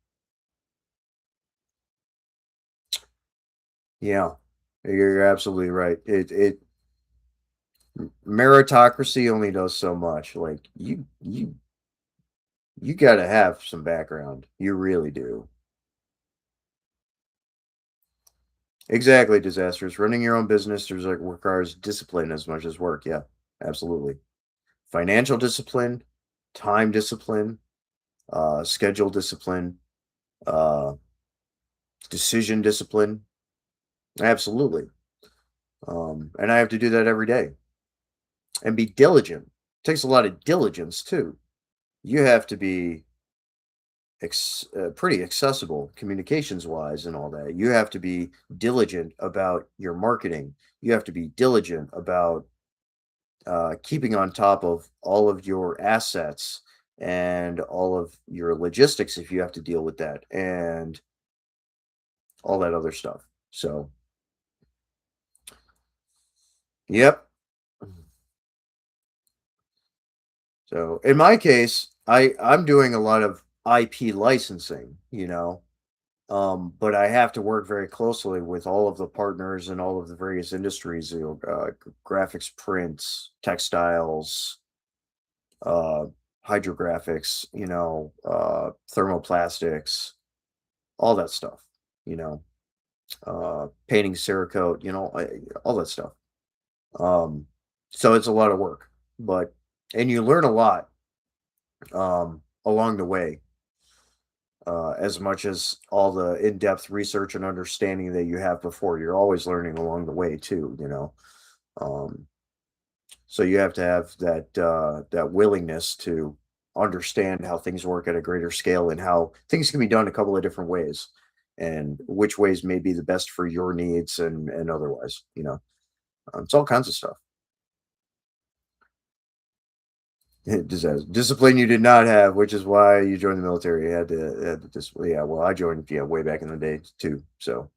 yeah, you're absolutely right. It meritocracy only does so much. Like you got to have some background. You really do. Exactly, disasters. Running your own business requires discipline as much as work. Yeah, absolutely. Financial discipline, time discipline, schedule discipline, uh, decision discipline. Absolutely. And I have to do that every day and be diligent. It takes a lot of diligence too. You have to be pretty accessible communications wise and all that. You have to be diligent about your marketing. You have to be diligent about keeping on top of all of your assets and all of your logistics if you have to deal with that and all that other stuff. So, yep. So, in my case, I'm doing a lot of IP licensing, But I have to work very closely with all of the partners in all of the various industries, graphics, prints, textiles, uh, hydrographics, thermoplastics, all that stuff, painting Cerakote, all that stuff. Um, so it's a lot of work, and you learn a lot along the way, as much as all the in-depth research and understanding that you have before. You're always learning along the way too. Um, so you have to have that willingness to understand how things work at a greater scale and how things can be done a couple of different ways, and which ways may be the best for your needs and otherwise. It's all kinds of stuff. Discipline you did not have, which is why you joined the military. You had to discipline. Yeah, well, I joined way back in the day too. So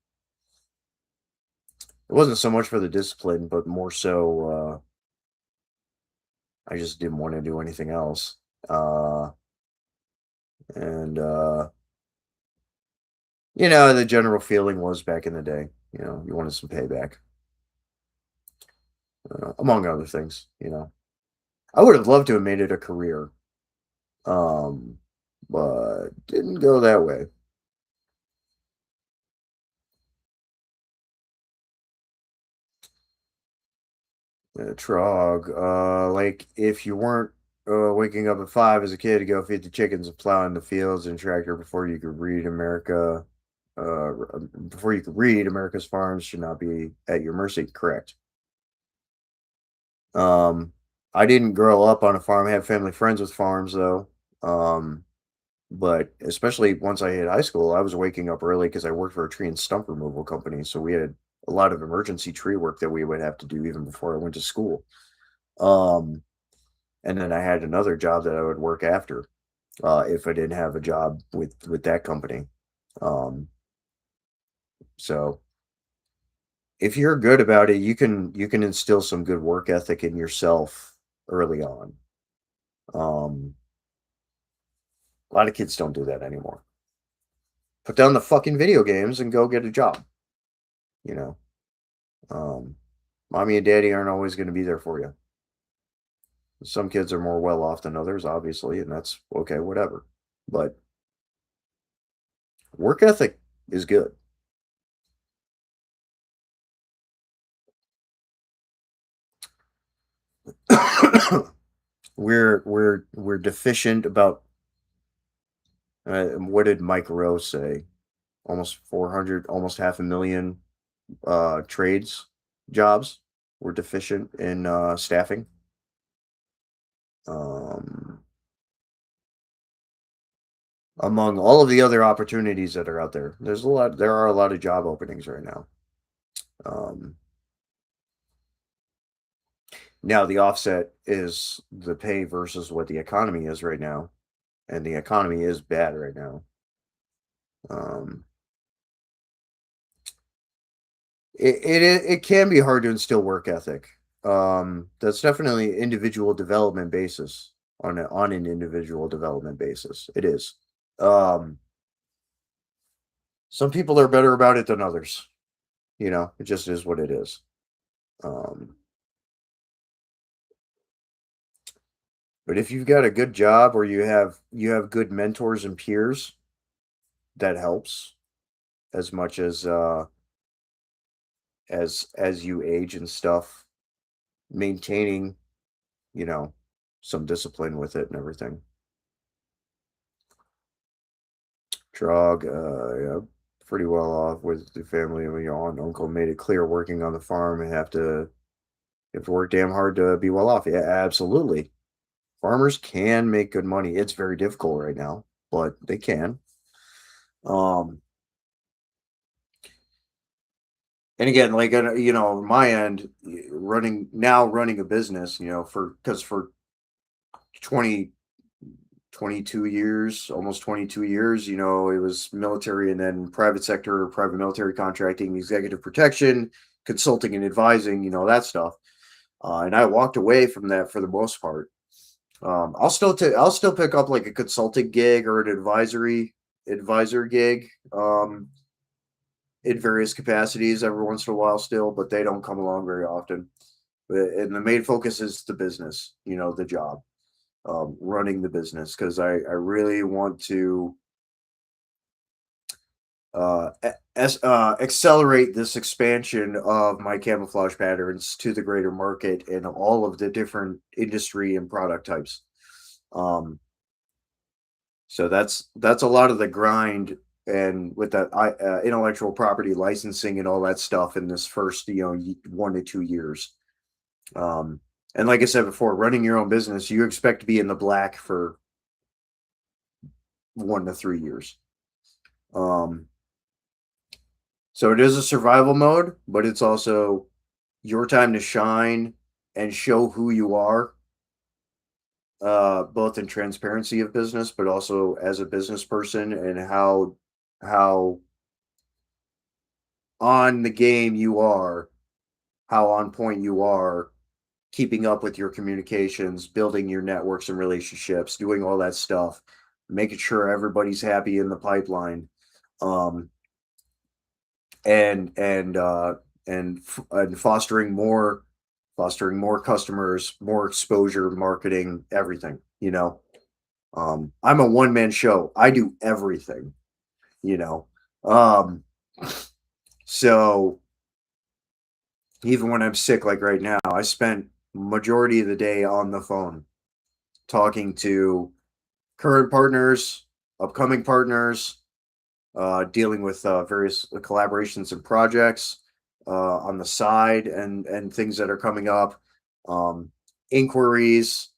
it wasn't so much for the discipline, but more so I just didn't want to do anything else. And the general feeling was back in the day, you wanted some payback, among other things. I would have loved to have made it a career, um, but didn't go that way. Trog, like if you weren't waking up at 5 as a kid to go feed the chickens and plow in the fields and tractor before you could read, America's farms should not be at your mercy. Correct. Um, I didn't grow up on a farm. I have family friends with farms though. Um, but especially once I hit high school, I was waking up early because I worked for a tree and stump removal company. So we had a lot of emergency tree work that we would have to do even before I went to school. Um, and then I had another job that I would work after, if I didn't have a job with that company. Um, so if you're good about it, you can instill some good work ethic in yourself early on. Um, a lot of kids don't do that anymore. Put down the fucking video games and go get a job. You know, um, mommy and daddy aren't always going to be there for you. Some kids are more well off than others, obviously, and that's okay, whatever. But work ethic is good. we're deficient about what did Mike Rowe say? Almost 400, almost half a million trades jobs. We're deficient in staffing. Um, among all of the other opportunities that are out there, there are a lot of job openings right now. Um, Now the offset is the pay versus what the economy is right now, and the economy is bad right now. Um, it can be hard to instill work ethic. That's definitely individual development basis on an individual development basis. It is. Um, some people are better about it than others. It just is what it is. Um, but if you've got a good job or you have good mentors and peers, that helps as much as you age and stuff, maintaining, you know, some discipline with it and everything. Trog, yeah, pretty well off with the family. Your aunt and uncle made it clear working on the farm and you have to work damn hard to be well off. Yeah, absolutely. Farmers can make good money. It's very difficult right now, but they can. Um, and again, like my end, running a business, for 20 22 years, almost 22 years. It was military and then private sector, private military contracting, executive protection, consulting and advising, that stuff. And I walked away from that for the most part. I'll still pick up like a consulting gig or an advisory, advisor gig in various capacities every once in a while still, but they don't come along very often. And the main focus is the business, the job, running the business, because I really want to accelerate this expansion of my camouflage patterns to the greater market and all of the different industry and product types. So that's a lot of the grind, and with that intellectual property licensing and all that stuff in this first 1 to 2 years. And like I said before, running your own business, you expect to be in the black for 1 to 3 years. So it is a survival mode, but it's also your time to shine and show who you are, both in transparency of business, but also as a business person, and how on the game you are, how on point you are, keeping up with your communications, building your networks and relationships, doing all that stuff, making sure everybody's happy in the pipeline, and fostering more customers, more exposure, marketing, everything. I'm a one-man show. I do everything. So even when I'm sick, like right now, I spent majority of the day on the phone talking to current partners, upcoming partners, dealing with various collaborations and projects on the side, and things that are coming up, inquiries,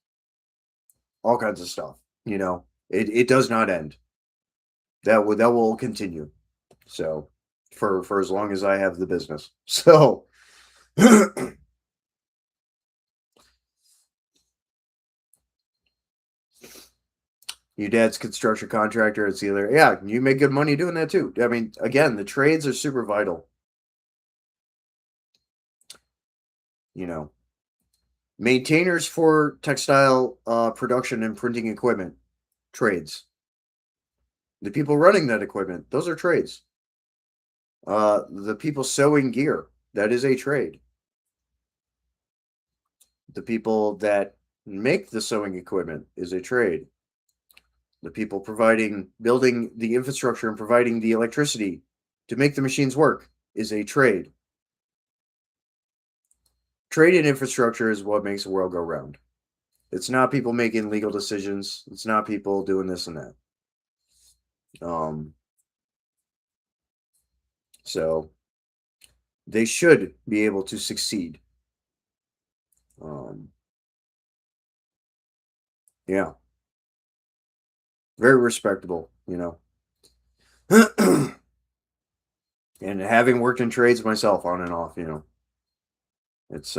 all kinds of stuff. It does not end. That will continue. So for as long as I have the business. So your dad's construction contractor. It's either, yeah, you make good money doing that too. I mean, again, the trades are super vital. Maintainers for textile production and printing equipment, trades. The people running that equipment, those are trades. The people sewing gear, that is a trade. The people that make the sewing equipment is a trade. The people building the infrastructure and providing the electricity to make the machines work is a trade. Trade and infrastructure is what makes the world go round. It's not people making legal decisions. It's not people doing this and that. So they should be able to succeed. Yeah. Very respectable, And having worked in trades myself on and off, it's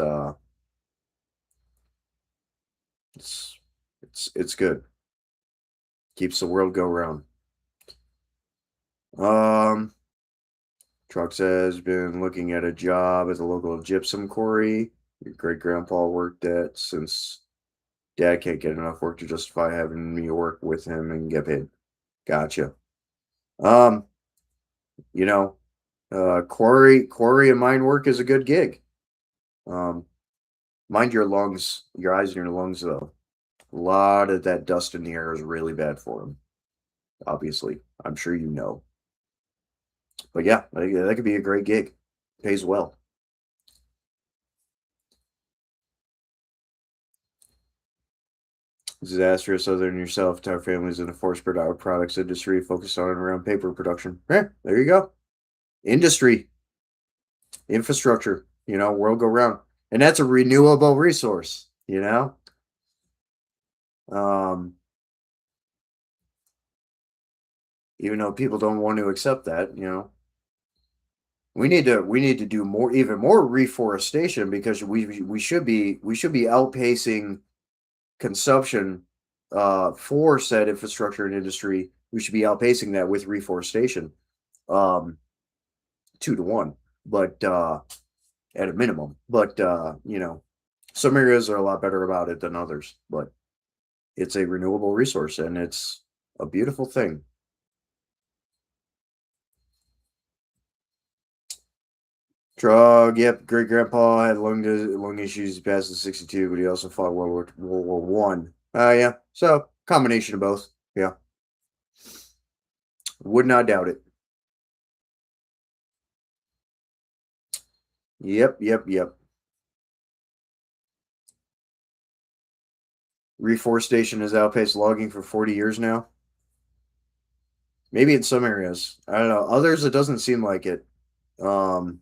it's good. Keeps the world go round. Truck says been looking at a job at the local gypsum quarry your great grandpa worked at, since dad can't get enough work to justify having me work with him and get paid. Gotcha. Quarry and mine work is a good gig. Mind your lungs, your eyes and your lungs, though. A lot of that dust in the air is really bad for them. Obviously, I'm sure you know. But yeah, that could be a great gig. Pays well. Disastrous other than yourself, entire families in the forest products industry focused on and around paper production. Yeah, there you go. Industry, infrastructure, world go round. And that's a renewable resource, even though people don't want to accept that, we need to do more, even more reforestation, because we should be outpacing consumption for said infrastructure and industry. We should be outpacing that with reforestation, 2 to 1, but at a minimum. But some areas are a lot better about it than others, but it's a renewable resource and it's a beautiful thing. Drug, yep. Great grandpa had lung issues. He passed at 62, but he also fought World War One. Yeah. So combination of both. Yeah. Would not doubt it. Yep. Reforestation has outpaced logging for 40 years now. Maybe in some areas. I don't know. Others, it doesn't seem like it. Um,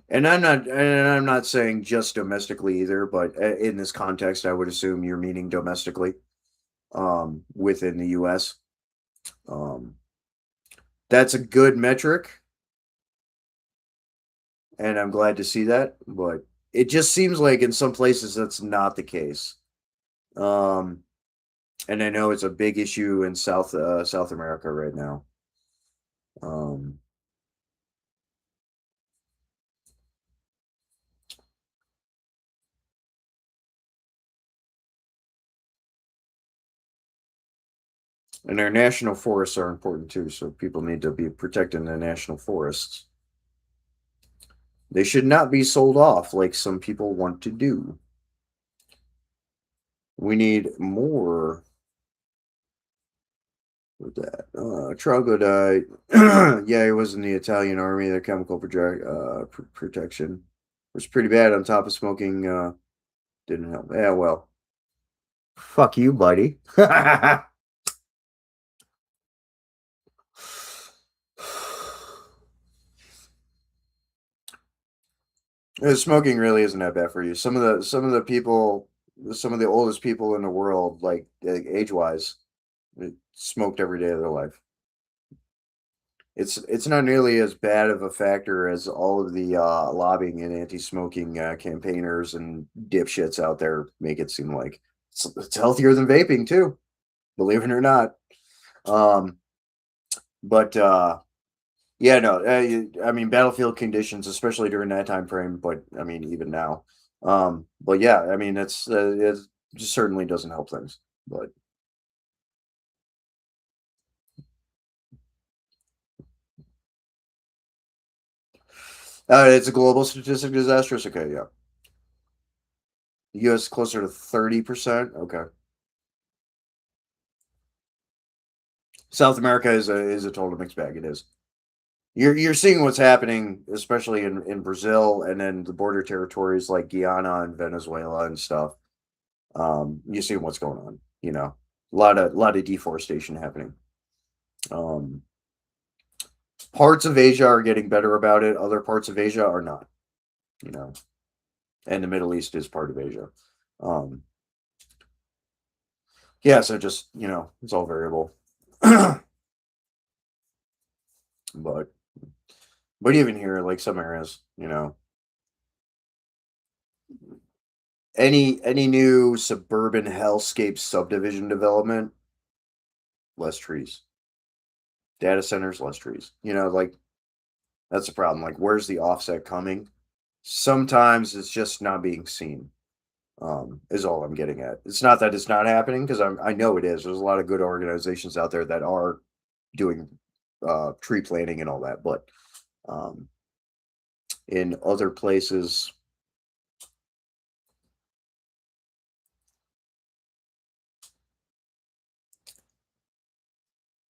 and I'm not saying just domestically either, but in this context, I would assume you're meaning domestically, within the U.S. Um, that's a good metric, and I'm glad to see that. But it just seems like in some places that's not the case. Um, and I know it's a big issue in South America right now. Um, and our national forests are important too, so people need to be protecting the national forests. They should not be sold off like some people want to do. We need more with that. Trago died. Yeah, he was in the Italian army. The chemical protection was pretty bad. On top of smoking, didn't help. Yeah, well, fuck you, buddy. Smoking really isn't that bad for you. Some of the people, some of the oldest people in the world, like age wise, smoked every day of their life. It's not nearly as bad of a factor as all of the lobbying and anti-smoking campaigners and dipshits out there make it seem like. It's healthier than vaping too, believe it or not. Um, but yeah, no, I mean battlefield conditions, especially during that time frame. But I mean even now. But yeah, I mean it just certainly doesn't help things. But it's a global statistic disastrous. Okay, yeah. The U.S. closer to 30%. Okay. South America is a total mixed bag. It is. You're seeing what's happening, especially in Brazil and then the border territories like Guyana and Venezuela and stuff. You see what's going on. A lot of deforestation happening. Um, Parts of Asia are getting better about it. Other parts of Asia are not. You know, and the Middle East is part of Asia. Um, yeah, so just it's all variable. but but even here, like some areas, any new suburban hellscape subdivision development, less trees. Data centers, less trees. Like that's the problem. Like, where's the offset coming? Sometimes it's just not being seen. Is all I'm getting at. It's not that it's not happening because I know it is. There's a lot of good organizations out there that are doing tree planting and all that, but um, in other places,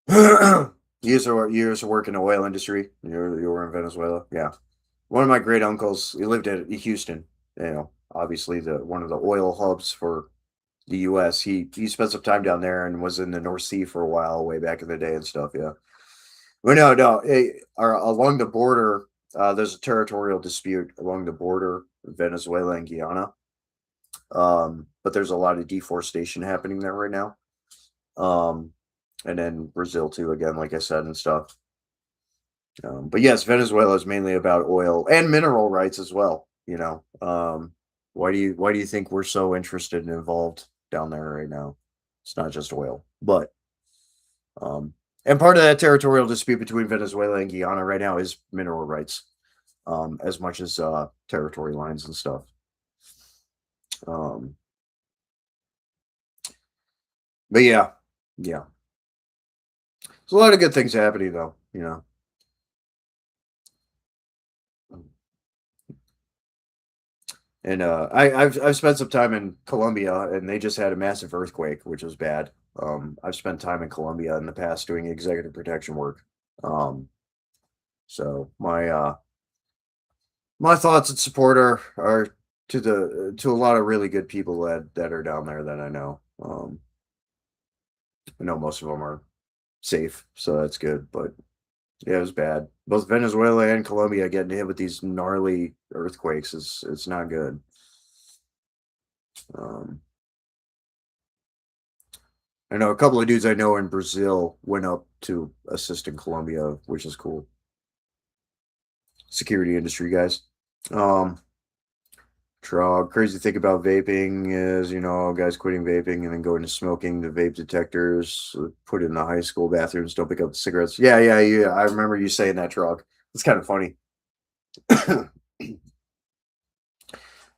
you used to work in the oil industry. You were in Venezuela, yeah. One of my great uncles, he lived at Houston. Obviously the one of the oil hubs for the U.S. He spent some time down there and was in the North Sea for a while, way back in the day and stuff. Yeah. Well, no. Along the border, there's a territorial dispute along the border, Venezuela and Guyana. But there's a lot of deforestation happening there right now. Um, and then Brazil too, again, like I said, and stuff. But yes, Venezuela is mainly about oil and mineral rights as well. Why do you think we're so interested and involved down there right now? It's not just oil, but um, and part of that territorial dispute between Venezuela and Guyana right now is mineral rights, as much as territory lines and stuff. Um, but yeah, there's a lot of good things happening though. And I've spent some time in Colombia, and they just had a massive earthquake, which was bad. I've spent time in Colombia in the past doing executive protection work. Um, so my thoughts and support are to a lot of really good people that are down there that I know. I know most of them are safe, so that's good. But yeah, it was bad. Both Venezuela and Colombia getting hit with these gnarly earthquakes is it's not good. Um, I know a couple of dudes I know in Brazil went up to assist in Colombia, which is cool. Security industry guys. Um, Crazy thing about vaping is, guys quitting vaping and then going to smoking. The vape detectors put in the high school bathrooms. Don't pick up the cigarettes. Yeah. I remember you saying that, Trog. It's kind of funny because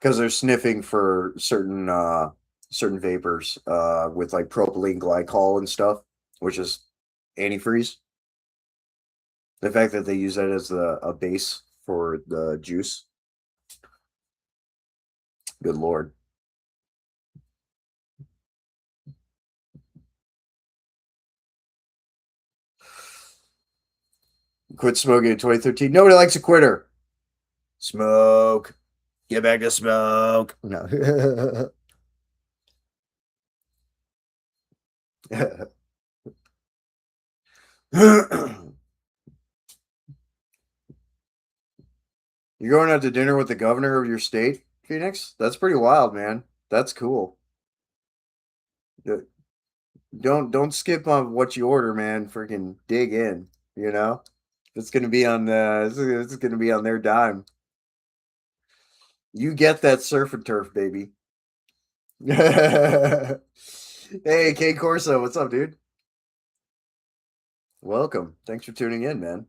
they're sniffing for certain vapors with like propylene glycol and stuff, which is antifreeze. The fact that they use that as a base for the juice. Good lord. Quit smoking in 2013. Nobody likes a quitter. Smoke. Get back to smoke. No. You're going out to dinner with the governor of your state, Phoenix? That's pretty wild, man. That's cool. Uh, don't skip on what you order, man. Freaking dig in, you know? It's gonna be on it's gonna be on their dime. You get that surf and turf, baby. Hey, K Corso, what's up, dude? Welcome. Thanks for tuning in, man.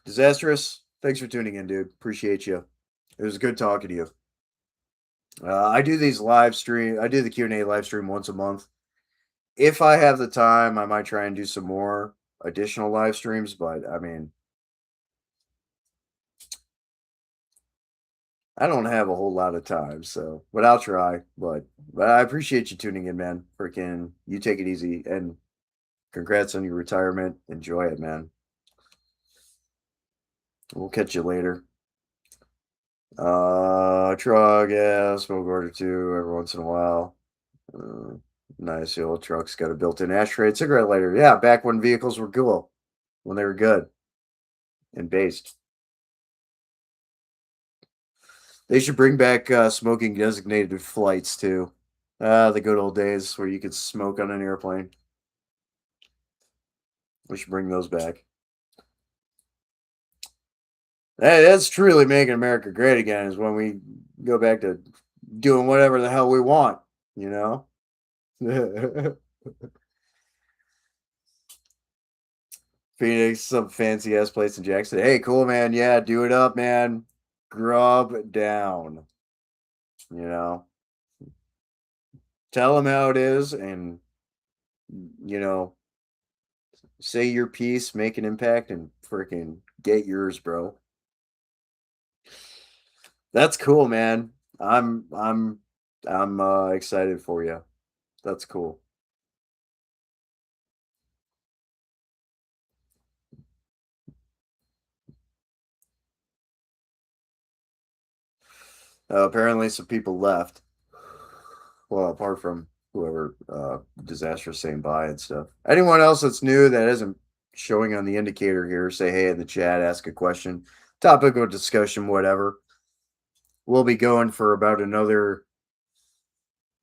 Disastrous. Thanks for tuning in, dude. Appreciate you. It was good talking to you. I do these live stream. I do the Q and A live stream once a month. If I have the time, I might try and do some more additional live streams. But I mean, I don't have a whole lot of time, but I'll try. But I appreciate you tuning in, man. Freaking, you take it easy and congrats on your retirement. Enjoy it, man. We'll catch you later. Truck, yeah, smoke order too every once in a while. Uh, nice. The old truck's got a built-in ashtray and cigarette lighter. Yeah, back when vehicles were cool, when they were good and based. They should bring back smoking designated flights too. The good old days where you could smoke on an airplane. We should bring those back. That's truly making America great again. Is when we go back to doing whatever the hell we want. You know. Phoenix, some fancy ass place in Jackson. Hey, cool, man. Yeah, do it up, man. Grub down. You know, tell them how it is, and you know, say your piece, make an impact, and freaking get yours, bro. That's cool, man. I'm excited for you. That's cool. Apparently, some people left. Well, apart from whoever disastrous saying bye and stuff. Anyone else that's new that isn't showing on the indicator here, say hey in the chat, ask a question, topic of discussion, whatever. We'll be going for about another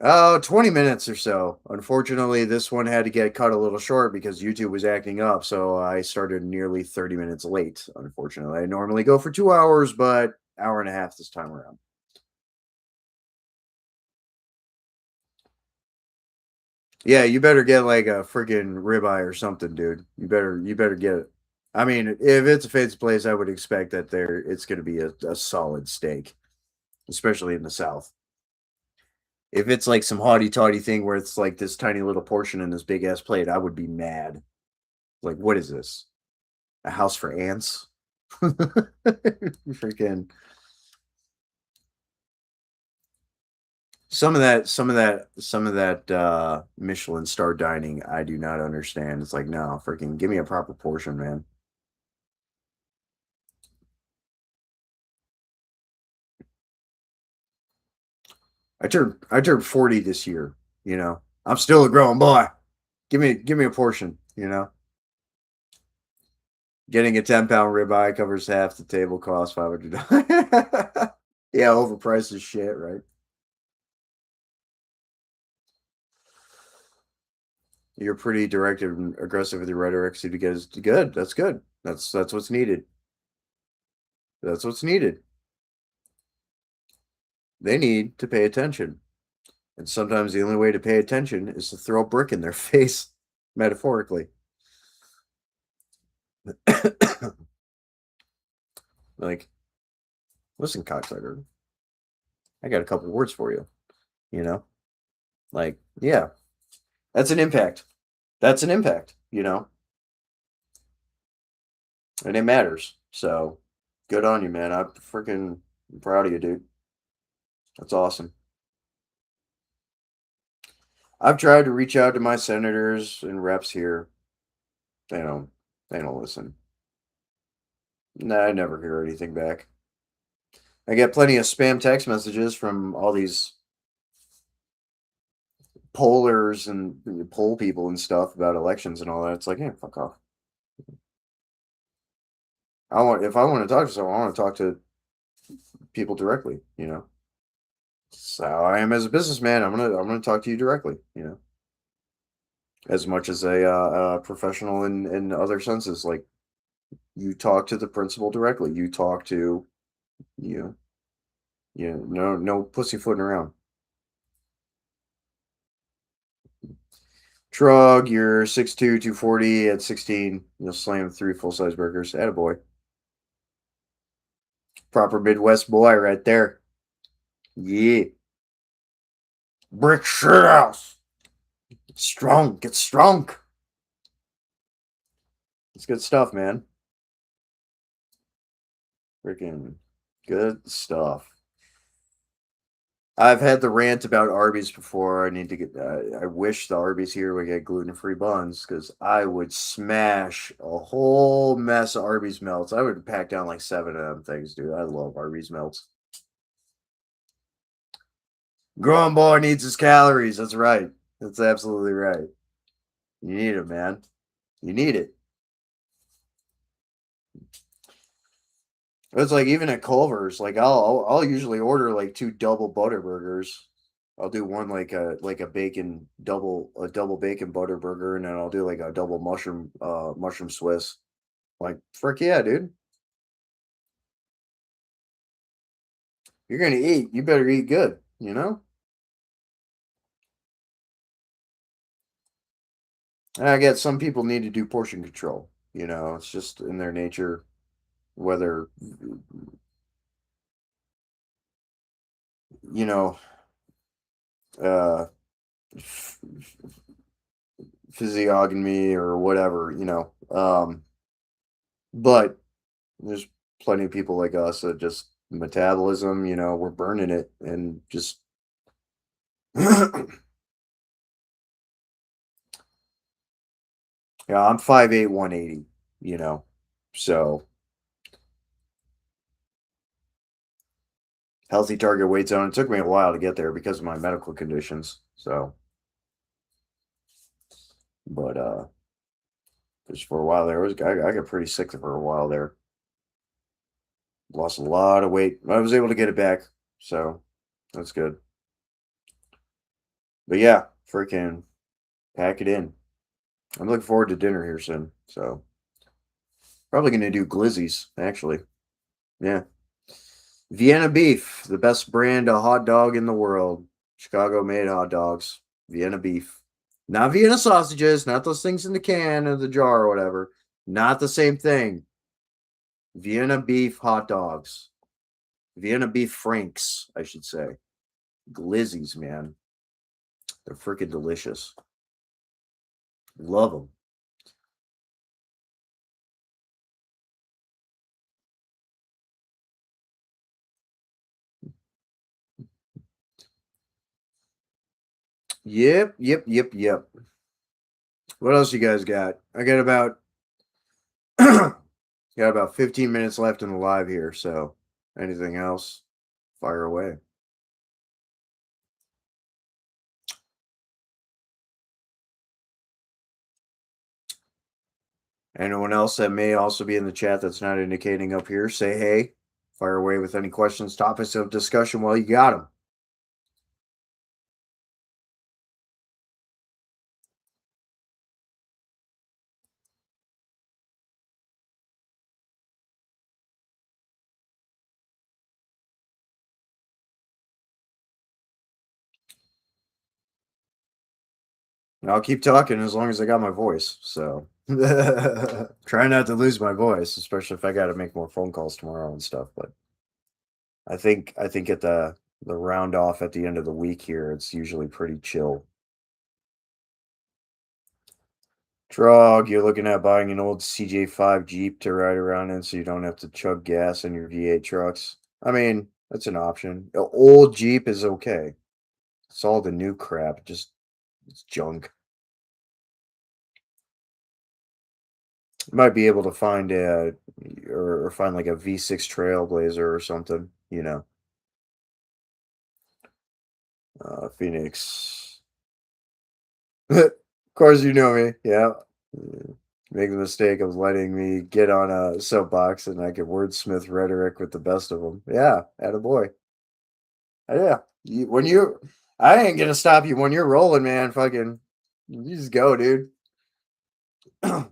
20 minutes or so. Unfortunately, this one had to get cut a little short because YouTube was acting up, so I started nearly 30 minutes late. Unfortunately, I normally go for 2 hours, but hour and a half this time around. Yeah, you better get like a freaking ribeye or something, dude. You better get it. I mean, if it's a fancy place, I would expect that it's going to be a solid steak, especially in the South. If it's like some haughty toddy thing where it's like this tiny little portion in this big ass plate, I would be mad. Like, what is this? A house for ants? Freaking. some of that Michelin star dining, I do not understand. It's like, no, freaking give me a proper portion, man. I turned 40 this year. You know, I'm still a grown boy. Give me a portion. You know, getting a 10-pound ribeye covers half the table cost, $500. Yeah, overpriced as shit, right? You're pretty direct and aggressive with your rhetoric, so to get is good. That's good. That's what's needed. That's what's needed. They need to pay attention. And sometimes the only way to pay attention is to throw a brick in their face, metaphorically. Like, listen, cocksucker, I got a couple words for you. You know, like, yeah, that's an impact. That's an impact. You know, and it matters. So, good on you, man. I'm freaking proud of you, dude. That's awesome. I've tried to reach out to my senators and reps here. They don't. They don't listen. Nah, I never hear anything back. I get plenty of spam text messages from all these pollers and poll people and stuff about elections and all that. It's like, hey, fuck off. If I want to talk to someone, I want to talk to people directly. You know, so I am as a businessman. I'm gonna talk to you directly. You know, as much as a professional in other senses. Like you talk to the principal directly. You talk to you. No pussyfooting around. Trug, you're 6'2", 240 at 16. You'll slam 3 full-size burgers. Attaboy. Proper Midwest boy right there. Yeah. Brick shit house. Get strong. Get strong. It's good stuff, man. Freaking good stuff. I've had the rant about Arby's before. I need to get. I wish the Arby's here would get gluten-free buns because I would smash a whole mess of Arby's melts. I would pack down like 7 of them things, dude. I love Arby's melts. Growing boy needs his calories. That's right. That's absolutely right. You need it, man. You need it. It's like even at Culver's, like I'll usually order like 2 double butter burgers. I'll do one like a bacon double bacon butter burger, and then I'll do like a double mushroom Swiss. Like frick yeah, dude. You're gonna eat. You better eat good. You know. And I get some people need to do portion control. You know, it's just in their nature. Whether you know, uh, physiognomy or whatever. You know, but there's plenty of people like us that just metabolism. You know, we're burning it and just. Yeah, I'm 5'8", 180, you know. So healthy target weight zone. It took me a while to get there because of my medical conditions. So, but just for a while there, I got pretty sick for a while there. Lost a lot of weight. I was able to get it back, so that's good. But yeah, freaking pack it in. I'm looking forward to dinner here soon. So probably gonna do glizzies actually. Yeah, Vienna beef, the best brand of hot dog in the world. Chicago made hot dogs. Vienna beef. Not Vienna sausages, not those things in the can or the jar or whatever. Not the same thing. Vienna beef hot dogs. Vienna beef franks, I should say. Glizzies, man. They're freaking delicious. Love them. Yep, yep, yep, yep. What else you guys got? I got about got about 15 minutes left in the live here, so anything else? Fire away. Anyone else that may also be in the chat that's not indicating up here, say hey. Fire away with any questions, topics of discussion while you got them. I'll keep talking as long as I got my voice. So try not to lose my voice, especially if I got to make more phone calls tomorrow and stuff. But I think at the round off at the end of the week here, it's usually pretty chill. Drog, you're looking at buying an old CJ5 Jeep to ride around in so you don't have to chug gas in your V8 trucks. I mean, that's an option. An old Jeep is okay. It's all the new crap, just it's junk. You might be able to find a or find like a V6 Trailblazer or something, you know. Phoenix. Of course you know me. Yeah. Make the mistake of letting me get on a soapbox and I could wordsmith rhetoric with the best of them. Yeah, attaboy. Yeah. I ain't gonna stop you when you're rolling, man. Fucking, you just go, dude. You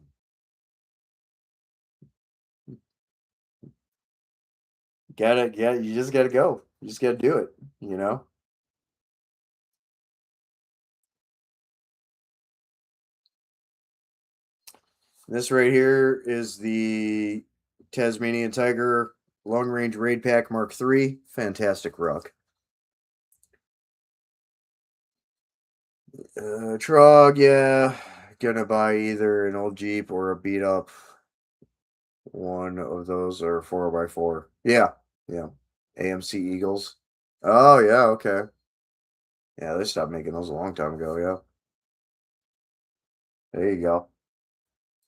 just gotta go. You just gotta do it, you know? This right here is the Tasmanian Tiger Long Range Raid Pack Mark III. Fantastic ruck. Trog, yeah. Gonna buy either an old Jeep or a beat up one of those or 4x4. Yeah, yeah. AMC Eagles. Oh, yeah, okay. Yeah, they stopped making those a long time ago, yeah. There you go.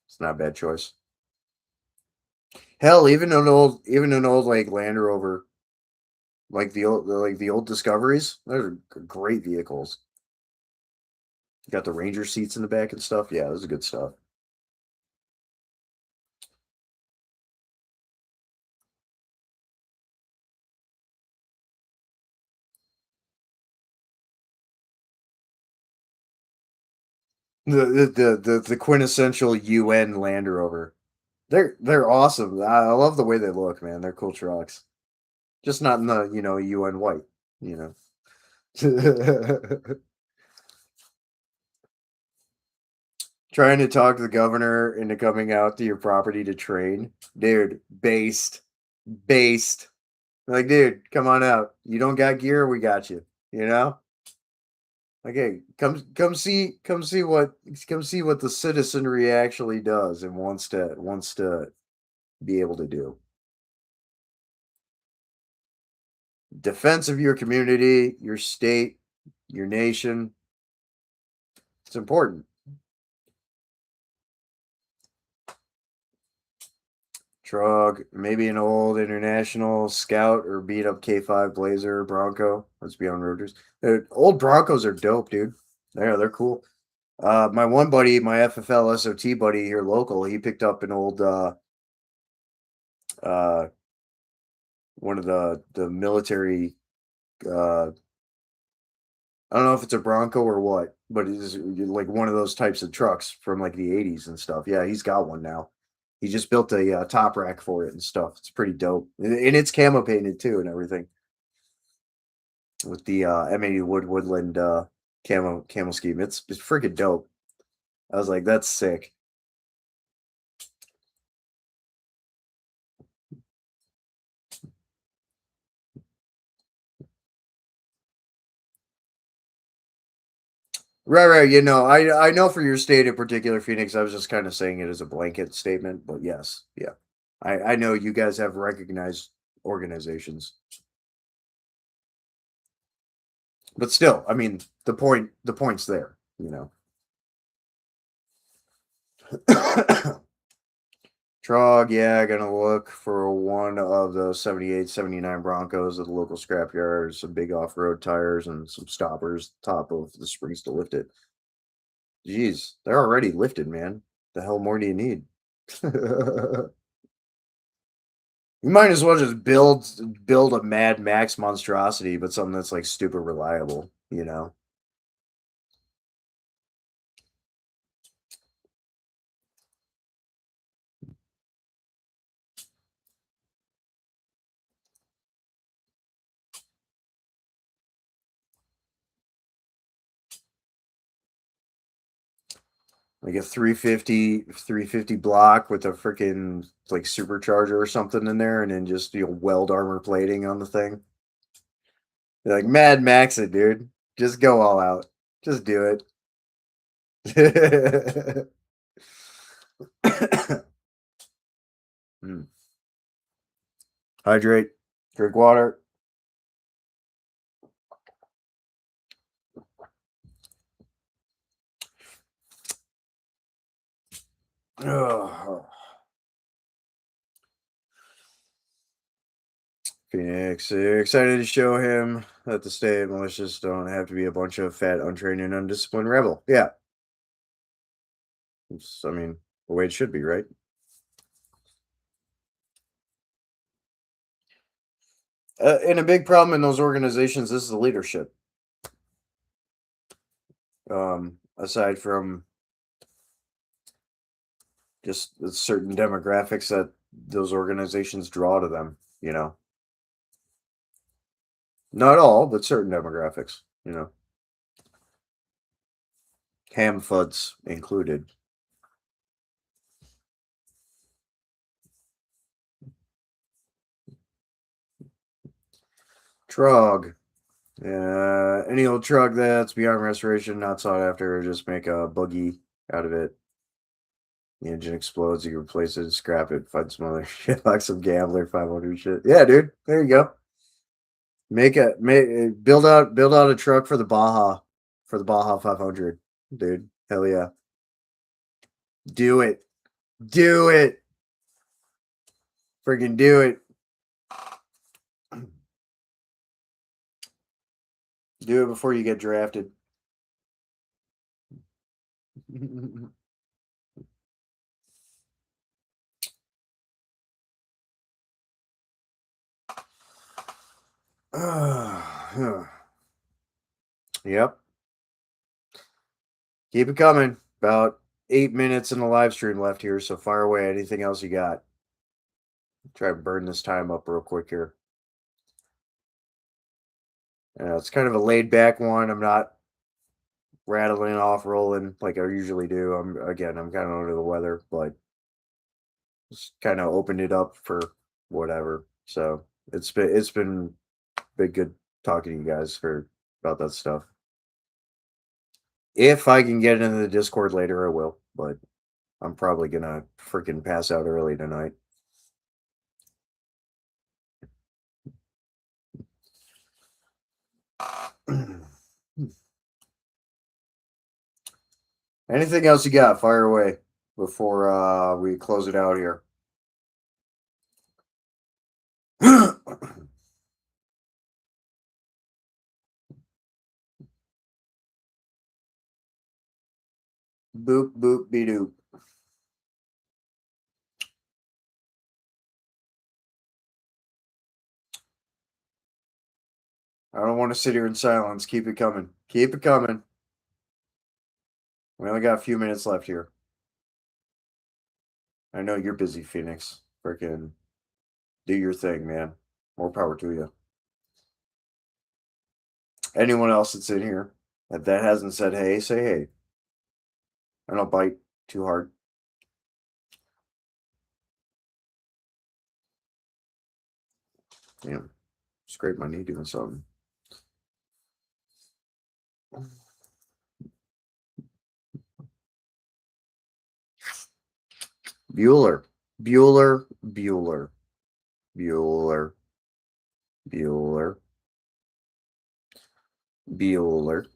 It's not a bad choice. Hell, even an old like Land Rover, like the old Discoveries, those are great vehicles. Got the Ranger seats in the back and stuff. Yeah, those are good stuff. The quintessential UN Land Rover. They're awesome. I love the way they look, man. They're cool trucks. Just not in the, UN white, you know. Trying to talk the governor into coming out to your property to train. Dude, based. Based. Like, dude, come on out. You don't got gear, we got you. You know? Okay, come see what the citizenry actually does and wants to be able to do. Defense of your community, your state, your nation. It's important. Trog, maybe an old international scout or beat up K5 Blazer Bronco. Let's be on roaders. Old Broncos are dope, dude. They're cool. My one buddy, my FFL SOT buddy here local, he picked up an old uh one of the military I don't know if it's a Bronco or what, but it's like one of those types of trucks from like the 80s and stuff. Yeah, he's got one now. He just built a top rack for it and stuff. It's pretty dope. And it's camo painted too and everything with the M80 Woodland camo scheme. It's freaking dope. I was like, that's sick. Right. I know for your state in particular, Phoenix. I was just kind of saying it as a blanket statement, but yes, yeah. I know you guys have recognized organizations. But still, I mean, the point's there, you know. Trog, yeah, gonna look for one of the 78, 79 Broncos at the local scrapyard, some big off-road tires and some stoppers, top of the springs to lift it. Jeez, they're already lifted, man. The hell more do you need? You might as well just build a Mad Max monstrosity, but something that's like stupid reliable, you know? Like a 350 block with a freaking like supercharger or something in there, and then just weld armor plating on the thing. You're like Mad Max it, dude. Just go all out. Just do it. Hydrate. Drink water. Ugh. Phoenix, excited to show him that the state militias don't have to be a bunch of fat, untrained, and undisciplined rebel. Yeah, I mean, the way it should be, right? And a big problem in those organizations is the leadership. Aside from just certain demographics that those organizations draw to them, you know, not all, but certain demographics, you know, ham fuds included. Trog. Any old truck that's beyond restoration, not sought after, just make a buggy out of it. The engine explodes, you replace it, scrap it, find some other shit like some gambler 500 shit. Yeah, dude. There you go. Build out a truck for the Baja 500, dude. Hell yeah. Do it. Do it. Freaking do it. Do it before you get drafted. Yep. Keep it coming. About 8 minutes in the live stream left here, so fire away. Anything else you got? Try to burn this time up real quick here. It's kind of a laid back one. I'm not rattling off, rolling like I usually do. I'm kind of under the weather, but just kind of opened it up for whatever. So it's been good talking to you guys for about that stuff. If I can get into the Discord later, I will, but I'm probably gonna freaking pass out early tonight. Anything else you got? Fire away before we close it out here. Boop boop be doop. I don't want to sit here in silence. Keep it coming. Keep it coming. We only got a few minutes left here. I know you're busy, Phoenix. Freaking do your thing, man. More power to you. Anyone else that's in here that hasn't said hey, say hey. I don't bite too hard. Damn. Scrape my knee doing something. Bueller. Bueller. Bueller. Bueller. Bueller. Bueller.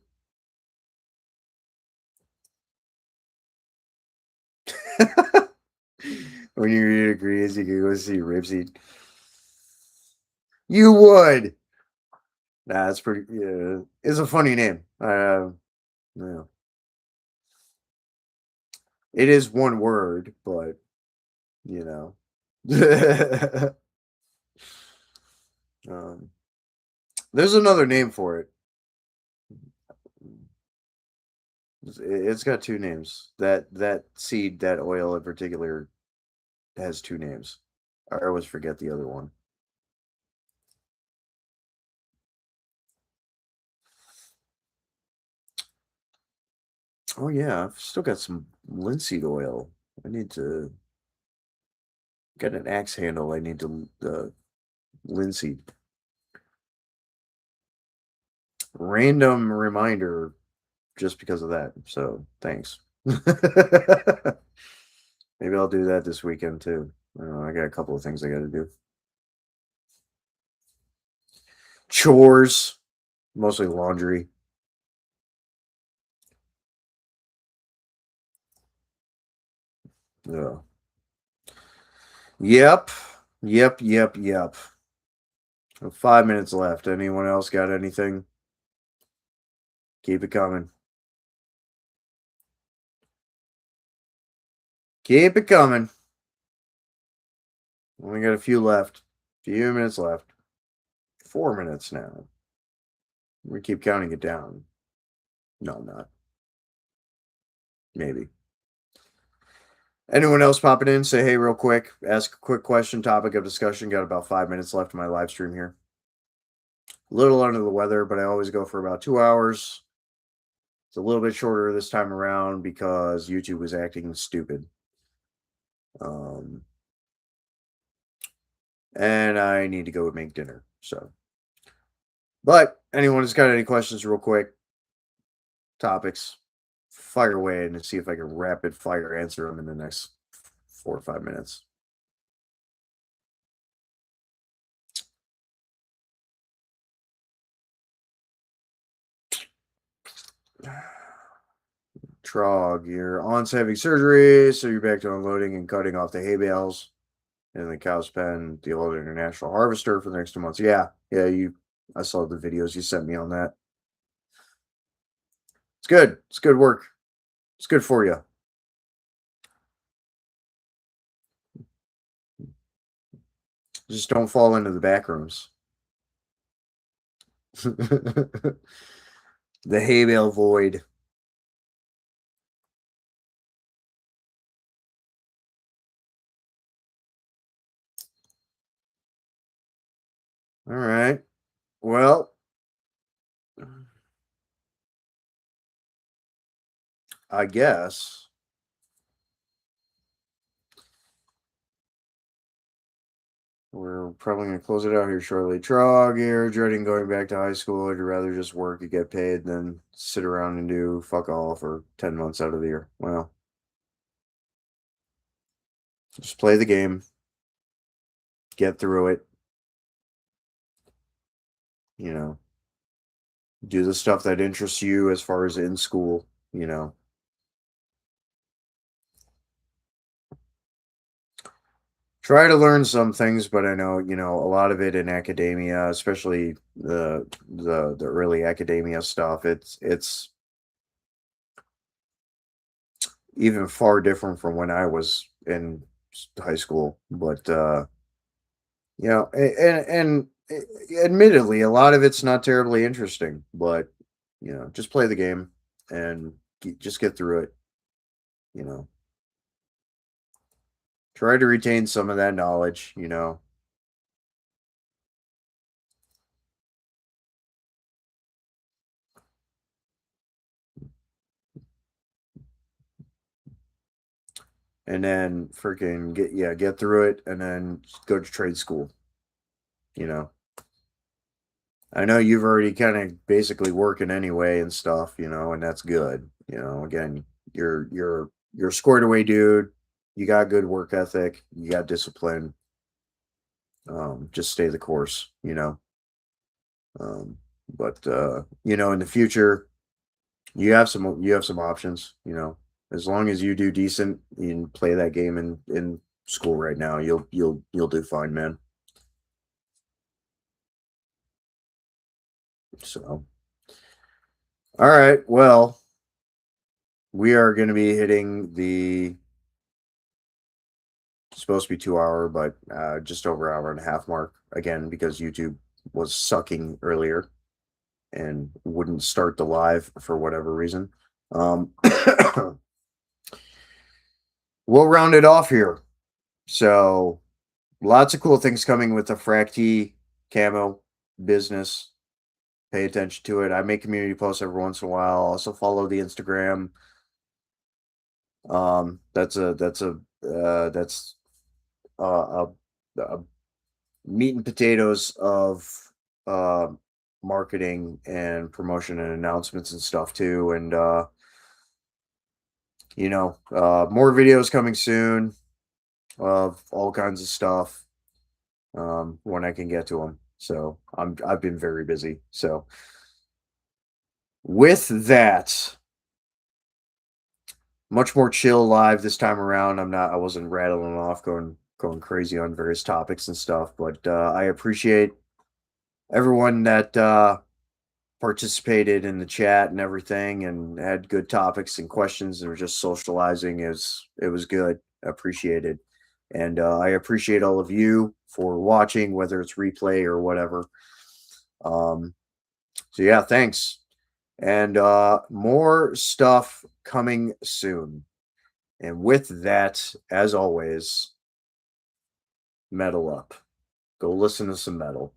When you read agrees, you can go see Ripsy. You would. Nah, it's pretty. Yeah, it's a funny name. Yeah. It is one word, but you know. um, there's another name for it. It's got two names. That seed, that oil in particular, has two names. I always forget the other one. Oh yeah, I've still got some linseed oil. I need to get an axe handle. I need to linseed. Random reminder just because of that. So thanks. Maybe I'll do that this weekend too. I got a couple of things I got to do. Chores, mostly laundry. Yeah. Yep. Yep. 5 minutes left. Anyone else got anything? Keep it coming. Keep it coming. Only got a few left. Few minutes left. 4 minutes now. We keep counting it down. No, I'm not. Maybe. Anyone else popping in? Say hey real quick. Ask a quick question. Topic of discussion. Got about 5 minutes left in my live stream here. A little under the weather, but I always go for about 2 hours. It's a little bit shorter this time around because YouTube was acting stupid. And I need to go make dinner. So, but anyone has got any questions, real quick, topics, fire away and see if I can rapid fire answer them in the next 4 or 5 minutes. Trog, you're on having surgery, so you're back to unloading and cutting off the hay bales in the cow's pen, the old international harvester for the next 2 months. Yeah, I saw the videos you sent me on that. It's good. It's good work. It's good for you. Just don't fall into the back rooms. The hay bale void. All right. Well, I guess we're probably going to close it out here shortly. Trog, you're dreading going back to high school. Would you rather just work and get paid than sit around and do fuck all for 10 months out of the year? Well, just play the game, get through it, you know, do the stuff that interests you as far as in school, you know. Try to learn some things, but I know, a lot of it in academia, especially the early academia stuff, it's even far different from when I was in high school. But admittedly, a lot of it's not terribly interesting. But just play the game and just get through it. You know, try to retain some of that knowledge. And then freaking get through it, and then go to trade school. You know. I know you've already kind of basically working anyway and stuff, and that's good. Again, you're a squared away dude. You got good work ethic. You got discipline. Just stay the course. Um, But in the future, you have some options. As long as you do decent, you can play that game in school right now. You'll do fine, man. So, all right. Well, we are going to be hitting the supposed to be 2 hour, but just over hour and a half mark again because YouTube was sucking earlier and wouldn't start the live for whatever reason. Um, we'll round it off here. So lots of cool things coming with the Fracti camo business. Pay attention to it. I make community posts every once in a while. Also follow the Instagram. That's a, a meat and potatoes of uh, marketing and promotion and announcements and stuff too. And more videos coming soon of all kinds of stuff when I can get to them. So I've been very busy. So with that, much more chill live this time around. I wasn't rattling off going crazy on various topics and stuff, but I appreciate everyone that participated in the chat and everything and had good topics and questions and were just socializing. It was good. Appreciated. And I appreciate all of you for watching, whether it's replay or whatever. So yeah, thanks. And more stuff coming soon. And with that, as always, metal up. Go listen to some metal.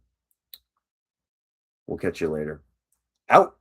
We'll catch you later. Out.